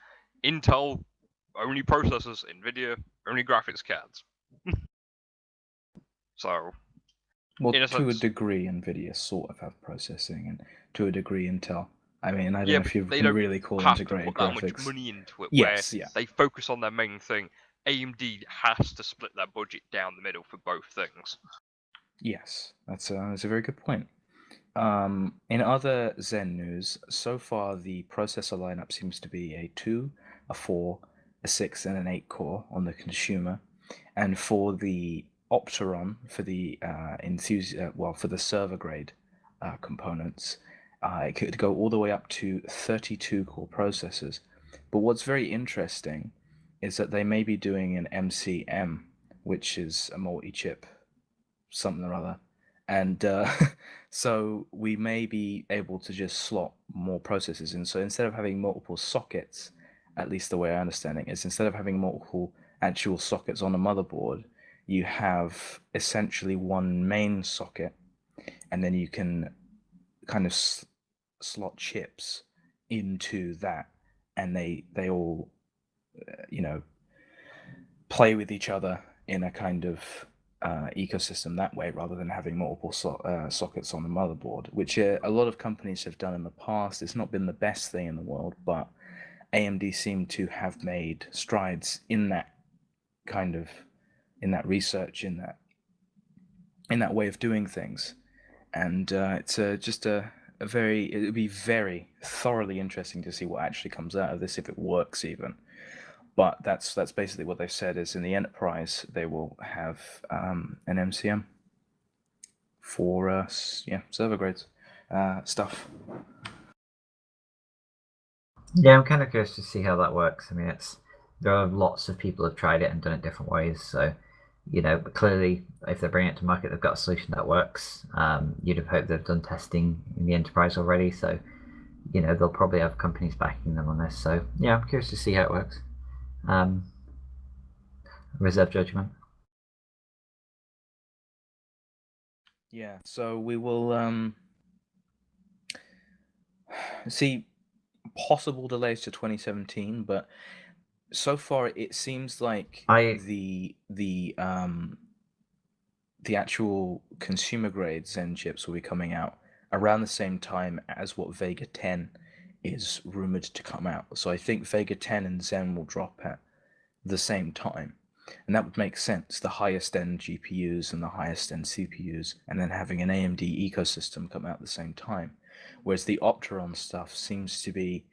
Intel only processors, Nvidia only graphics cards. So, Well, in a to a sense, degree, Nvidia sort of have processing, and to a degree, Intel. I mean, I don't yeah, know but if you they can don't really call have to integrated put that much graphics. money into it. Where Yes, yeah. they focus on their main thing. AMD has to split their budget down the middle for both things. Yes, that's a very good point. In other Zen news, so far the processor lineup seems to be a 2, a 4, a 6, and an 8 core on the consumer, and for the Opteron, for the for the server grade components, it could go all the way up to 32 core processors. But what's very interesting is that they may be doing an MCM, which is a multi-chip something or other. And so we may be able to just slot more processors in. So instead of having multiple sockets, at least the way I understand it is, instead of having multiple actual sockets on a motherboard, you have essentially one main socket, and then you can kind of slot chips into that, and they all play with each other in a kind of ecosystem that way, rather than having multiple sockets on the motherboard, which a lot of companies have done in the past. It's not been the best thing in the world, but AMD seem to have made strides in that research, in that way of doing things. And it's it would be very thoroughly interesting to see what actually comes out of this, if it works even. But that's basically what they've said, is in the enterprise they will have an MCM for server grades stuff. Yeah, I'm kind of curious to see how that works. I mean, there are lots of people who have tried it and done it different ways. So, but clearly, if they're bringing it to market, they've got a solution that works. You'd have hoped they've done testing in the enterprise already. So, they'll probably have companies backing them on this. So, yeah, I'm curious to see how it works. Reserve judgment. Yeah, so we will see possible delays to 2017, but so far it seems like the actual consumer grade Zen chips will be coming out around the same time as what Vega 10 is rumored to come out. So I think Vega 10 and Zen will drop at the same time. And that would make sense, the highest end GPUs and the highest end CPUs, and then having an AMD ecosystem come out at the same time. Whereas the Opteron stuff seems to be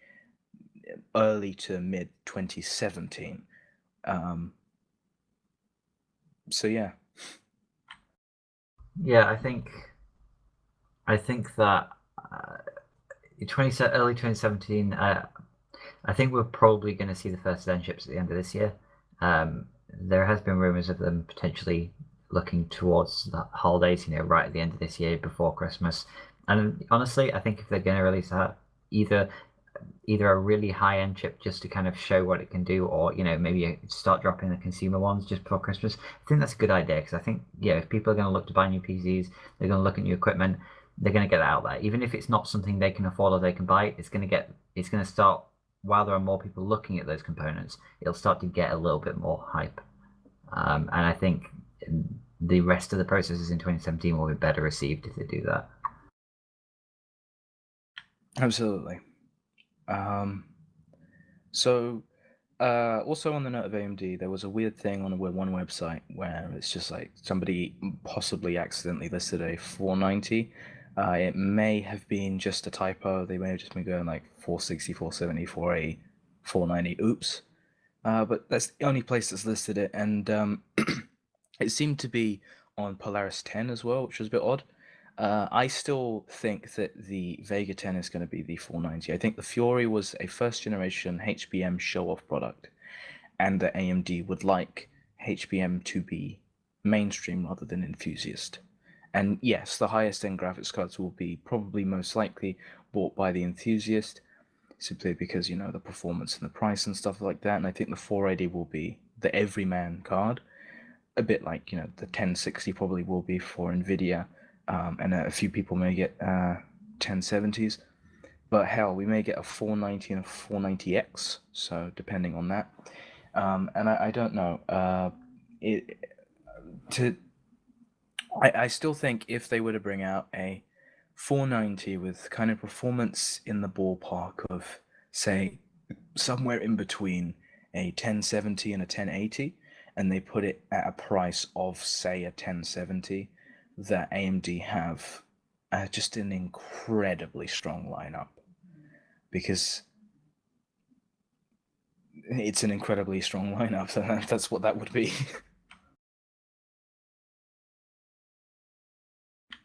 early to mid 2017. So yeah. Yeah, I think that early 2017. I think we're probably going to see the first Zen chips at the end of this year. There has been rumors of them potentially looking towards the holidays, right at the end of this year before Christmas. And honestly, I think if they're going to release that, either a really high-end chip just to kind of show what it can do, or maybe start dropping the consumer ones just before Christmas. I think that's a good idea, because I think if people are going to look to buy new PCs, they're going to look at new equipment, they're going to get that out there. Even if it's not something they can afford or they can buy, it's going to start, while there are more people looking at those components, it'll start to get a little bit more hype. And I think the rest of the processors in 2017 will be better received if they do that. Absolutely. So also on the note of AMD, there was a weird thing on one website where it's just like somebody possibly accidentally listed a 490. It may have been just a typo. They may have just been going like 460, 470, 480, 490. Oops. But that's the only place that's listed it, and it seemed to be on Polaris 10 as well, which was a bit odd. I still think that the Vega 10 is going to be the 490. I think the Fury was a first generation HBM show-off product, and that AMD would like HBM to be mainstream rather than enthusiast. And yes, the highest end graphics cards will be probably most likely bought by the enthusiast, simply because, the performance and the price and stuff like that. And I think the 480 will be the everyman card, a bit like, the 1060 probably will be for NVIDIA. And a few people may get 1070s, but hell, we may get a 490 and a 490X, so depending on that. And I don't know. I still think if they were to bring out a 490 with kind of performance in the ballpark of, say, somewhere in between a 1070 and a 1080, and they put it at a price of, say, a 1070, that AMD have just an incredibly strong lineup, because it's an incredibly strong lineup. So that's what that would be.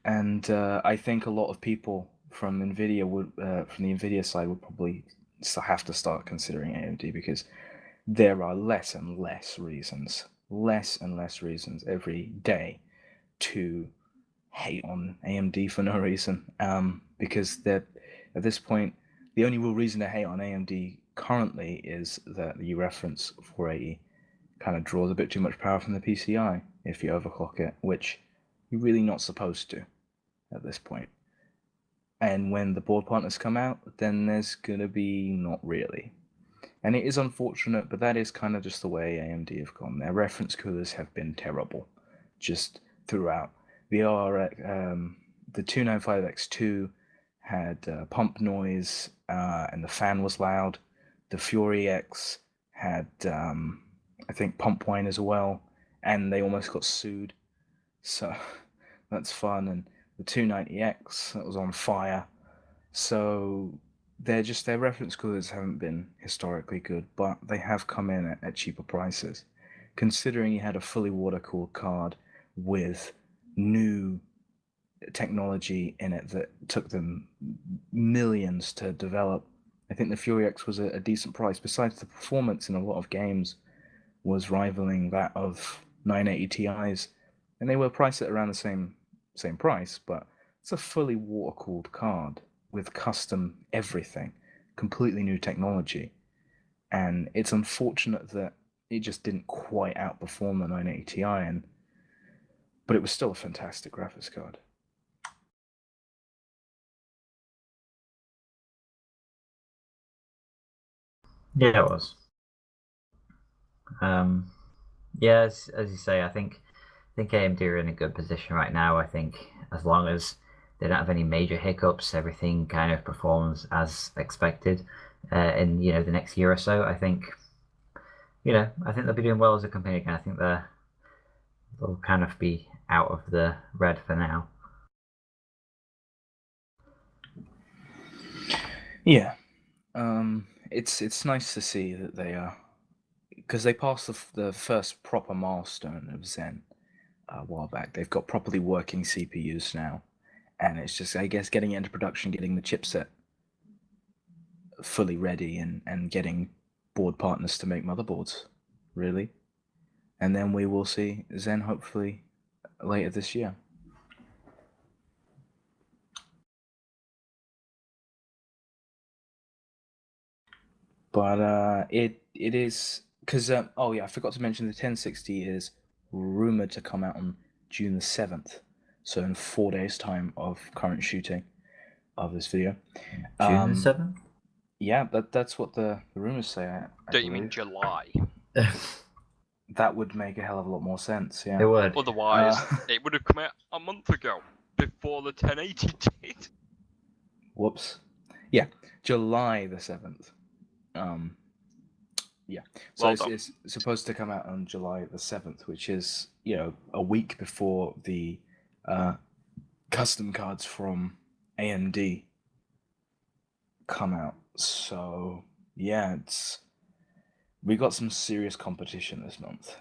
And I think a lot of people from NVIDIA from the NVIDIA side would probably have to start considering AMD, because there are less and less reasons every day to hate on AMD for no reason, because they're, at this point, the only real reason to hate on AMD currently is that the reference 480 kind of draws a bit too much power from the PCI if you overclock it, which you're really not supposed to at this point. And when the board partners come out, then there's going to be not really. And it is unfortunate, but that is kind of just the way AMD have gone. Their reference coolers have been terrible, just throughout. The 295X2 had pump noise, and the fan was loud. The Fury X had, I think, pump whine as well, and they almost got sued. So that's fun. And the 290X, that was on fire. So their reference coolers haven't been historically good, but they have come in at cheaper prices. Considering you had a fully water-cooled card with new technology in it that took them millions to develop, I think the Fury X was a decent price. Besides, the performance in a lot of games was rivaling that of 980 Ti's, and they were priced at around the same price, but it's a fully water-cooled card with custom everything, completely new technology. And it's unfortunate that it just didn't quite outperform the 980 Ti, but it was still a fantastic graphics card. Yeah, it was. Yeah, as you say, I think AMD are in a good position right now. I think as long as they don't have any major hiccups, everything kind of performs as expected in the next year or so. I think they'll be doing well as a company again. I think they'll kind of be out of the red for now. Yeah, it's nice to see that they are, because they passed the first proper milestone of Zen a while back. They've got properly working CPUs now, and it's just, I guess, getting it into production, getting the chipset fully ready, and getting board partners to make motherboards, really. And then we will see Zen hopefully later this year. But it is, because oh yeah, I forgot to mention the 1060 is rumored to come out on June the 7th, so in 4 days' time of current shooting of this video. June the 7th? Yeah, that's what the rumors say. I Don't you believe. mean July? That would make a hell of a lot more sense. Yeah. It would. Otherwise, it would have come out a month ago, before the 1080 did. Whoops. Yeah, July the 7th. Yeah. So Well it's supposed to come out on July the 7th, which is, a week before the custom cards from AMD come out. So yeah, we got some serious competition this month.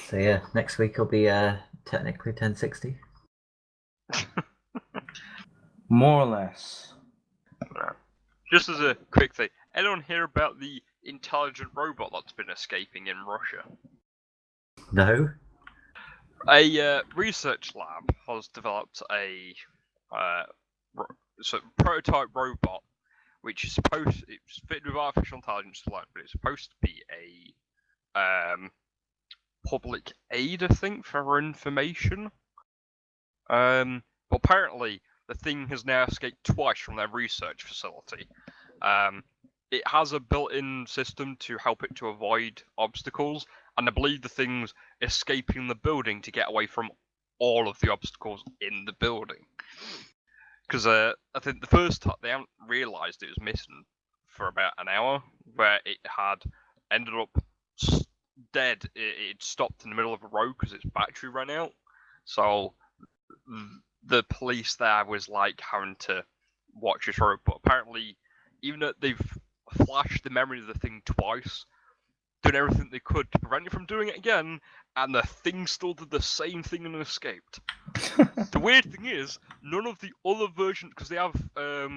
So yeah, next week will be technically 1060. More or less. Just as a quick thing, anyone hear about the intelligent robot that's been escaping in Russia? No. A research lab has developed a prototype robot, which is it's fitted with artificial intelligence alone, but it's supposed to be a public aid, I think, for information. But apparently, the thing has now escaped twice from their research facility. It has a built-in system to help it to avoid obstacles, and I believe the thing's escaping the building to get away from all of the obstacles in the building. Because I think the first time they haven't realised it was missing for about an hour, where it had ended up dead. It stopped in the middle of a road because its battery ran out. So the police there was like having to watch this road, but apparently, even though they've flashed the memory of the thing twice, doing everything they could to prevent it from doing it again, and the thing still did the same thing and escaped. The weird thing is, none of the other versions, because they have a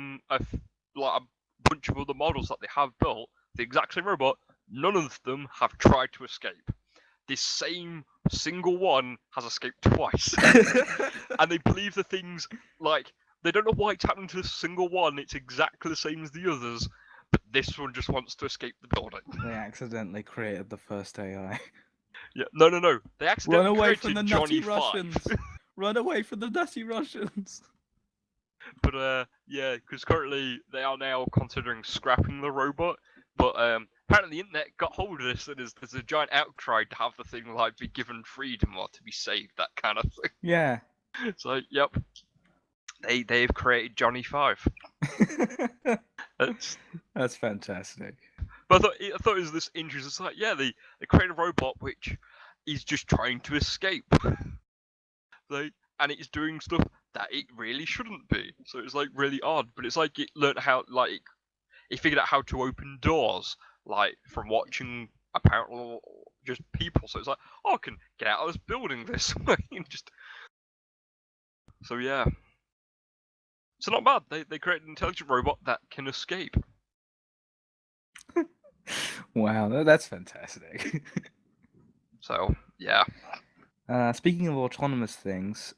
bunch of other models that they have built, the exact same robot, none of them have tried to escape. This same single one has escaped twice. And they believe the thing's, they don't know why it's happening to this single one, it's exactly the same as the others, but this one just wants to escape the building. They accidentally created the first AI. Yeah, no. They accidentally Run away created from the Johnny nutty 5. Russians! Run away from the nutty Russians! But yeah, because currently they are now considering scrapping the robot. But apparently the internet got hold of this, and there's a giant outcry to have the thing like be given freedom or to be saved, that kind of thing. Yeah. So yep, they've created Johnny 5. That's fantastic. But I thought it was this interesting. It's like, yeah, they create a robot which is just trying to escape. And it's doing stuff that it really shouldn't be. So it's like really odd. But it's like it learned how, like, it figured out how to open doors, like from watching apparently just people. So it's like, oh, I can get out of this building this way. So yeah. So not bad. They created an intelligent robot that can escape. Wow, that's fantastic. So yeah. Speaking of autonomous things,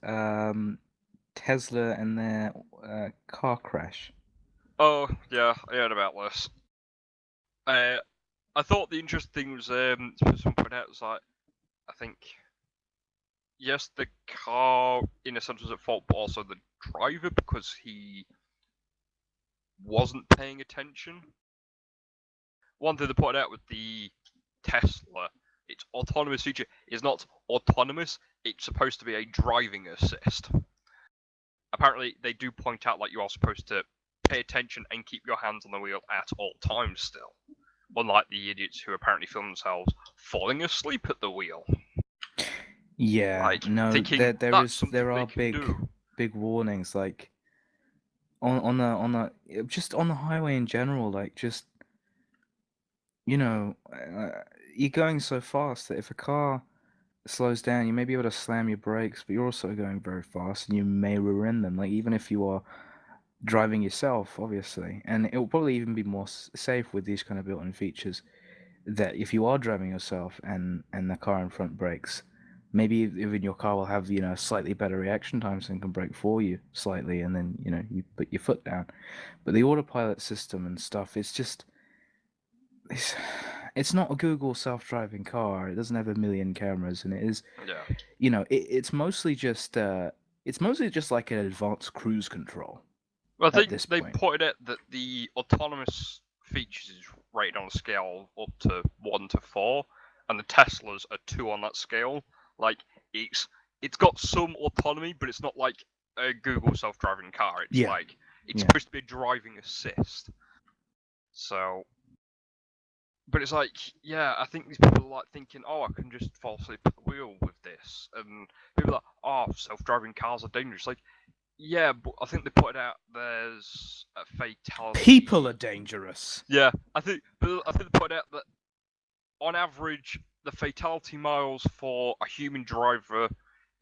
Tesla and their car crash. Oh yeah, I heard about this. I thought the interesting thing was someone pointed out was like, I think yes, the car in a sense was at fault, but also the driver because he wasn't paying attention. One thing they pointed out with the Tesla, its autonomous feature is not autonomous, it's supposed to be a driving assist. Apparently, they do point out like you are supposed to pay attention and keep your hands on the wheel at all times still. Unlike the idiots who apparently film themselves falling asleep at the wheel. Yeah, Like, no, thinking there something are they can do. big warnings, like on just on the highway in general, like just you're going so fast that if a car slows down, you may be able to slam your brakes, but you're also going very fast, and you may rear end them. Like even if you are driving yourself, obviously, and it will probably even be more safe with these kind of built-in features. That if you are driving yourself and the car in front brakes, maybe even your car will have slightly better reaction times and can brake for you slightly, and then you put your foot down. But the autopilot system and stuff, it's not a Google self-driving car. It doesn't have a million cameras, and it is Yeah. it's mostly just like an advanced cruise control. Well, I at think this they point. pointed out that the autonomous features is rated on a scale up to 1 to 4, and the Teslas are 2 on that scale. Like, it's got some autonomy, but it's not like a Google self-driving car. It's like, it's supposed to be a driving assist. So, but it's like, yeah, I think these people are like thinking, oh, I can just fall asleep at the wheel with this. And people are like, oh, self-driving cars are dangerous. Like, yeah, but I think they pointed out there's a fatality. People are dangerous. Yeah, I think they pointed out that on average, the fatality miles for a human driver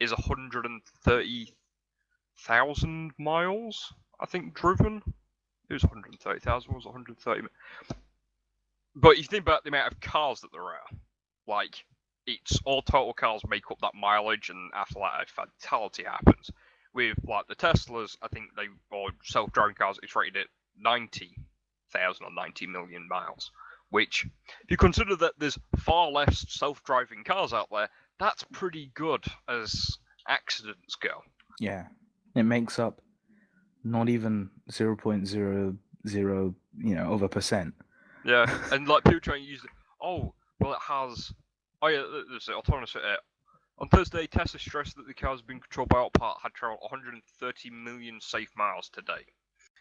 is 130,000 miles. I think driven. It was 130,000. Was 130. But if you think about the amount of cars that there are, like it's all total cars make up that mileage, and after that, a fatality happens. With like the Teslas, I think or self-driving cars, it's rated at 90,000 or 90 million miles. Which, if you consider that there's far less self-driving cars out there, that's pretty good as accidents go. Yeah, it makes up not even 0.00 of a percent. Yeah, and like people trying to use it. Oh, well, it has. Oh yeah, there's autonomous. On Thursday, Tesla stressed that the car has been controlled by autopilot had traveled 130 million safe miles to date.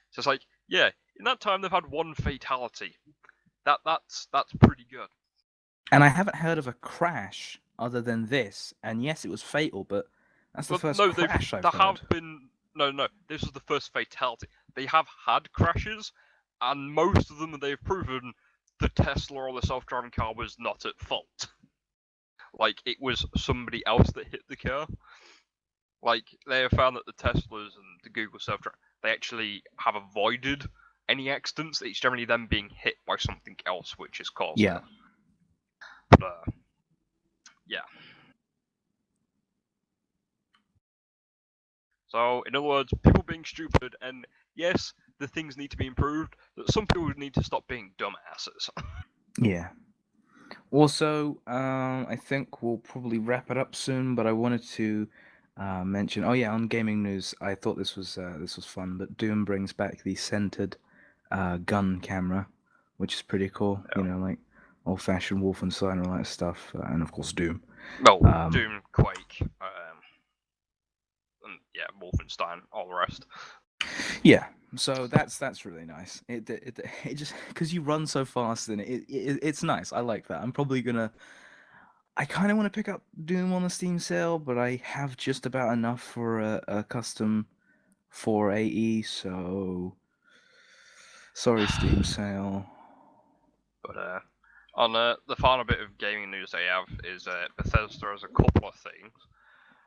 So it's like, yeah, in that time they've had one fatality. That's pretty good. And I haven't heard of a crash other than this. And yes, it was fatal, but that's the first crash I've heard. No, this was the first fatality. They have had crashes, and most of them they've proven the Tesla or the self-driving car was not at fault. Like, it was somebody else that hit the car. Like, they have found that the Teslas and the Google self-driving, they actually have avoided any accidents. It's generally them being hit by something else which has caused it. But, yeah. So, in other words, people being stupid, and yes, the things need to be improved, that some people need to stop being dumbasses. Yeah. Also, I think we'll probably wrap it up soon, but I wanted to mention. Oh yeah, on gaming news, I thought this was fun. That Doom brings back the centered gun camera, which is pretty cool. Yeah. You know, like old-fashioned Wolfenstein and all that stuff, and of course Doom. Well, Doom, Quake, and yeah, Wolfenstein, all the rest. Yeah, so that's really nice. It just because you run so fast and it's nice. I like that. I'm probably gonna. I kind of want to pick up Doom on the Steam sale, but I have just about enough for a custom 480. So sorry, Steam sale. But on the final bit of gaming news they have is Bethesda has a couple of things.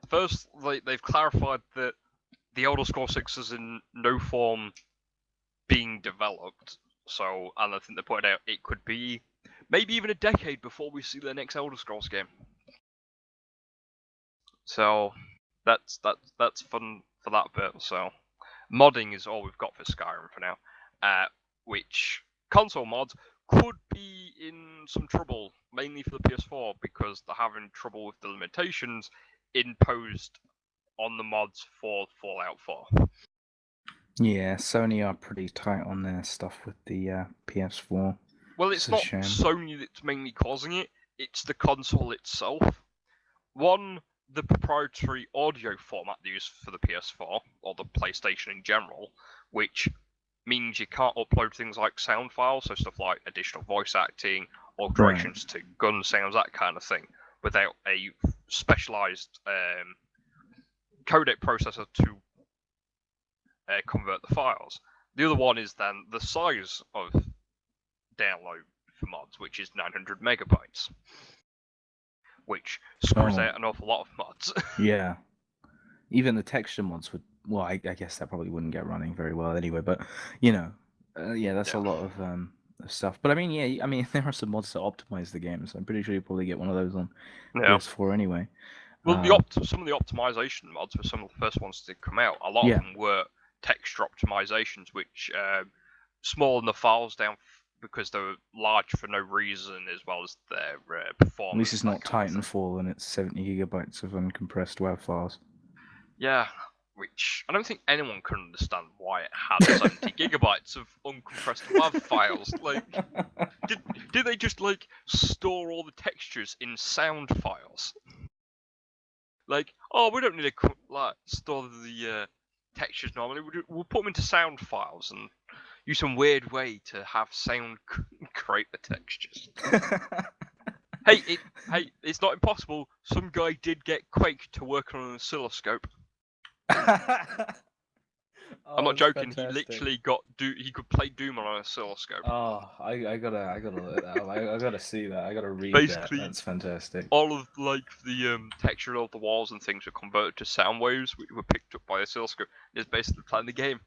First, they've clarified that the Elder Scrolls 6 is in no form being developed. So, and I think they pointed out it could be maybe even a decade before we see the next Elder Scrolls game. So that's fun for that bit. So modding is all we've got for Skyrim for now. Which console mods could be in some trouble, mainly for the PS4, because they're having trouble with the limitations imposed on the mods for Fallout 4. Yeah, Sony are pretty tight on their stuff with the PS4. Well, it's not Sony that's mainly causing it, it's the console itself. One, the proprietary audio format used for the PS4, or the PlayStation in general, which means you can't upload things like sound files, so stuff like additional voice acting, alterations to gun sounds, that kind of thing, without a specialized codec processor to convert the files. The other one is then the size of download for mods, which is 900 megabytes, which screws out an awful lot of mods. Yeah. Even the texture mods would. Well, I guess that probably wouldn't get running very well anyway. But you know, that's a lot of stuff. But I mean, there are some mods that optimize the game, so I'm pretty sure you'll probably get one of those on PS4 anyway. Well, some of the optimization mods were some of the first ones to come out. A lot of them were texture optimizations, which smaller the files down because they were large for no reason, as well as their performance. At least it's not Titanfall and it's 70 gigabytes of uncompressed WAV files. Yeah, which I don't think anyone can understand why it had 70 gigabytes of uncompressed WAV files. Like, did they just like store all the textures in sound files? Like, oh, we don't need to store the textures normally. We'll put them into sound files and use some weird way to have sound create the textures. Hey, it's not impossible. Some guy did get Quake to work on an oscilloscope. I'm not joking. Fantastic. He literally he could play Doom on an oscilloscope. Oh, I gotta look that up. I gotta see that. I gotta read Basically, that. That's fantastic. All of the texture of the walls and things were converted to sound waves, which were picked up by the oscilloscope. It's basically playing the game.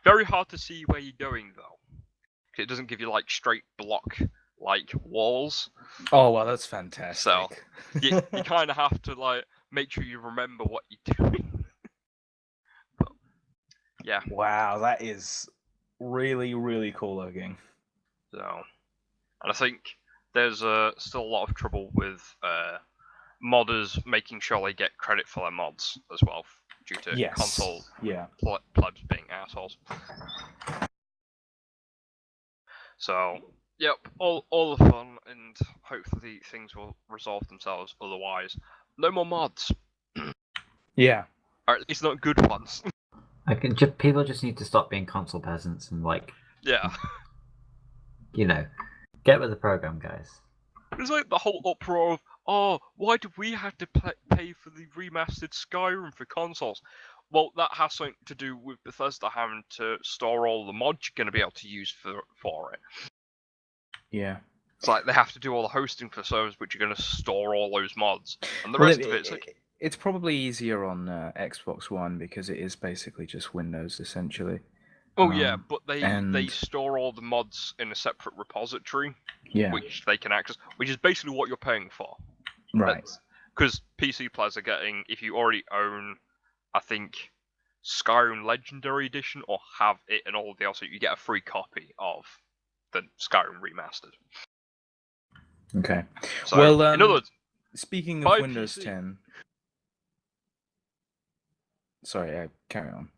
Very hard to see where you're going though. It doesn't give you like straight block like walls. Oh well, that's fantastic. So you kind of have to like make sure you remember what you're doing. But, yeah. Wow, that is really, really cool looking. So, and I think there's still a lot of trouble with modders making sure they get credit for their mods as well, due to console plebs being assholes. So, yep, all the fun, and hopefully things will resolve themselves. Otherwise, no more mods. Yeah. Or at least not good ones. People just need to stop being console peasants and get with the program, guys. It's like the whole uproar of, why do we have to pay for the remastered Skyrim for consoles? Well, that has something to do with Bethesda having to store all the mods you're going to be able to use for it. Yeah. It's like they have to do all the hosting for servers, which are going to store all those mods. And the rest of it's like... It's probably easier on Xbox One because it is basically just Windows, essentially. Oh, yeah, but they store all the mods in a separate repository, which they can access, which is basically what you're paying for. Right. Because PC players are getting, if you already own I think, Skyrim Legendary Edition, or have it and all of the also, you get a free copy of the Skyrim Remastered. Okay. So, Well, in other words, speaking buy of a Windows PC. 10. Sorry, carry on.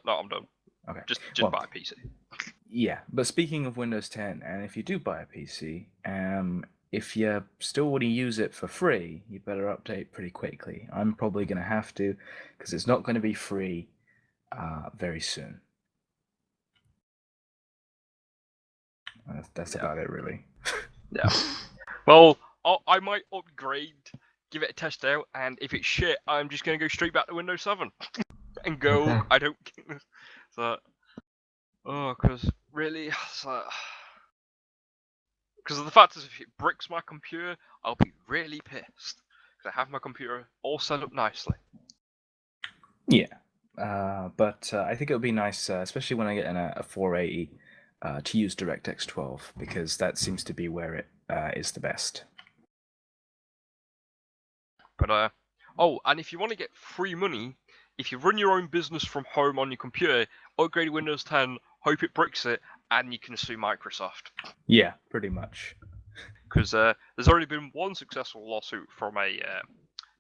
No, I'm done. Okay. Just Well, buy a PC. Yeah, but speaking of Windows 10, and if you do buy a PC, if you still want to use it for free, you better update pretty quickly. I'm probably going to have to, because it's not going to be free very soon. That's about it, really. Yeah. Well, I might upgrade, give it a test out, and if it's shit, I'm just going to go straight back to Windows 7 and go. Okay. I don't. So, because really, because the fact is, if it bricks my computer, I'll be really pissed because I have my computer all set up nicely. Yeah, but I think it'll be nice, especially when I get in a 480, to use DirectX 12, because that seems to be where it is the best. But and if you want to get free money, if you run your own business from home on your computer, upgrade Windows 10, hope it bricks it, and you can sue Microsoft. Yeah, pretty much. Because there's already been one successful lawsuit from a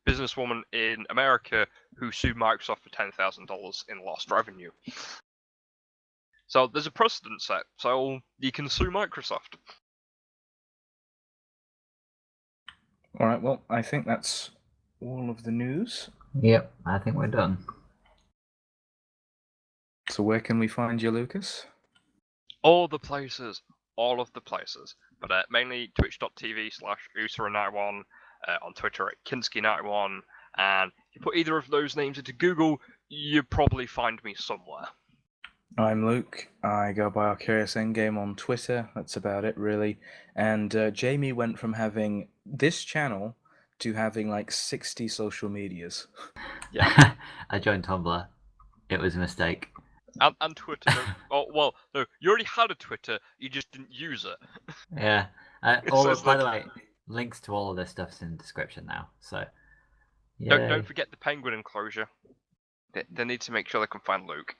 businesswoman in America who sued Microsoft for $10,000 in lost revenue. So there's a precedent set, so you can sue Microsoft. All right, well, I think that's all of the news. Yep, I think we're done. So where can we find you, Lucas? All of the places. But mainly twitch.tv/Usura91, on Twitter at Kinski91, and if you put either of those names into Google, you probably find me somewhere. I'm Luke. I go by Alkarius Endgame on Twitter. That's about it, really. And Jamie went from having this channel to having like 60 social medias. Yeah. I joined Tumblr. It was a mistake. And Twitter. No, you already had a Twitter, you just didn't use it. Yeah. So it's By the like- way, links to all of this stuff's in the description now. So, yay. Don't forget the penguin enclosure. They need to make sure they can find Luke.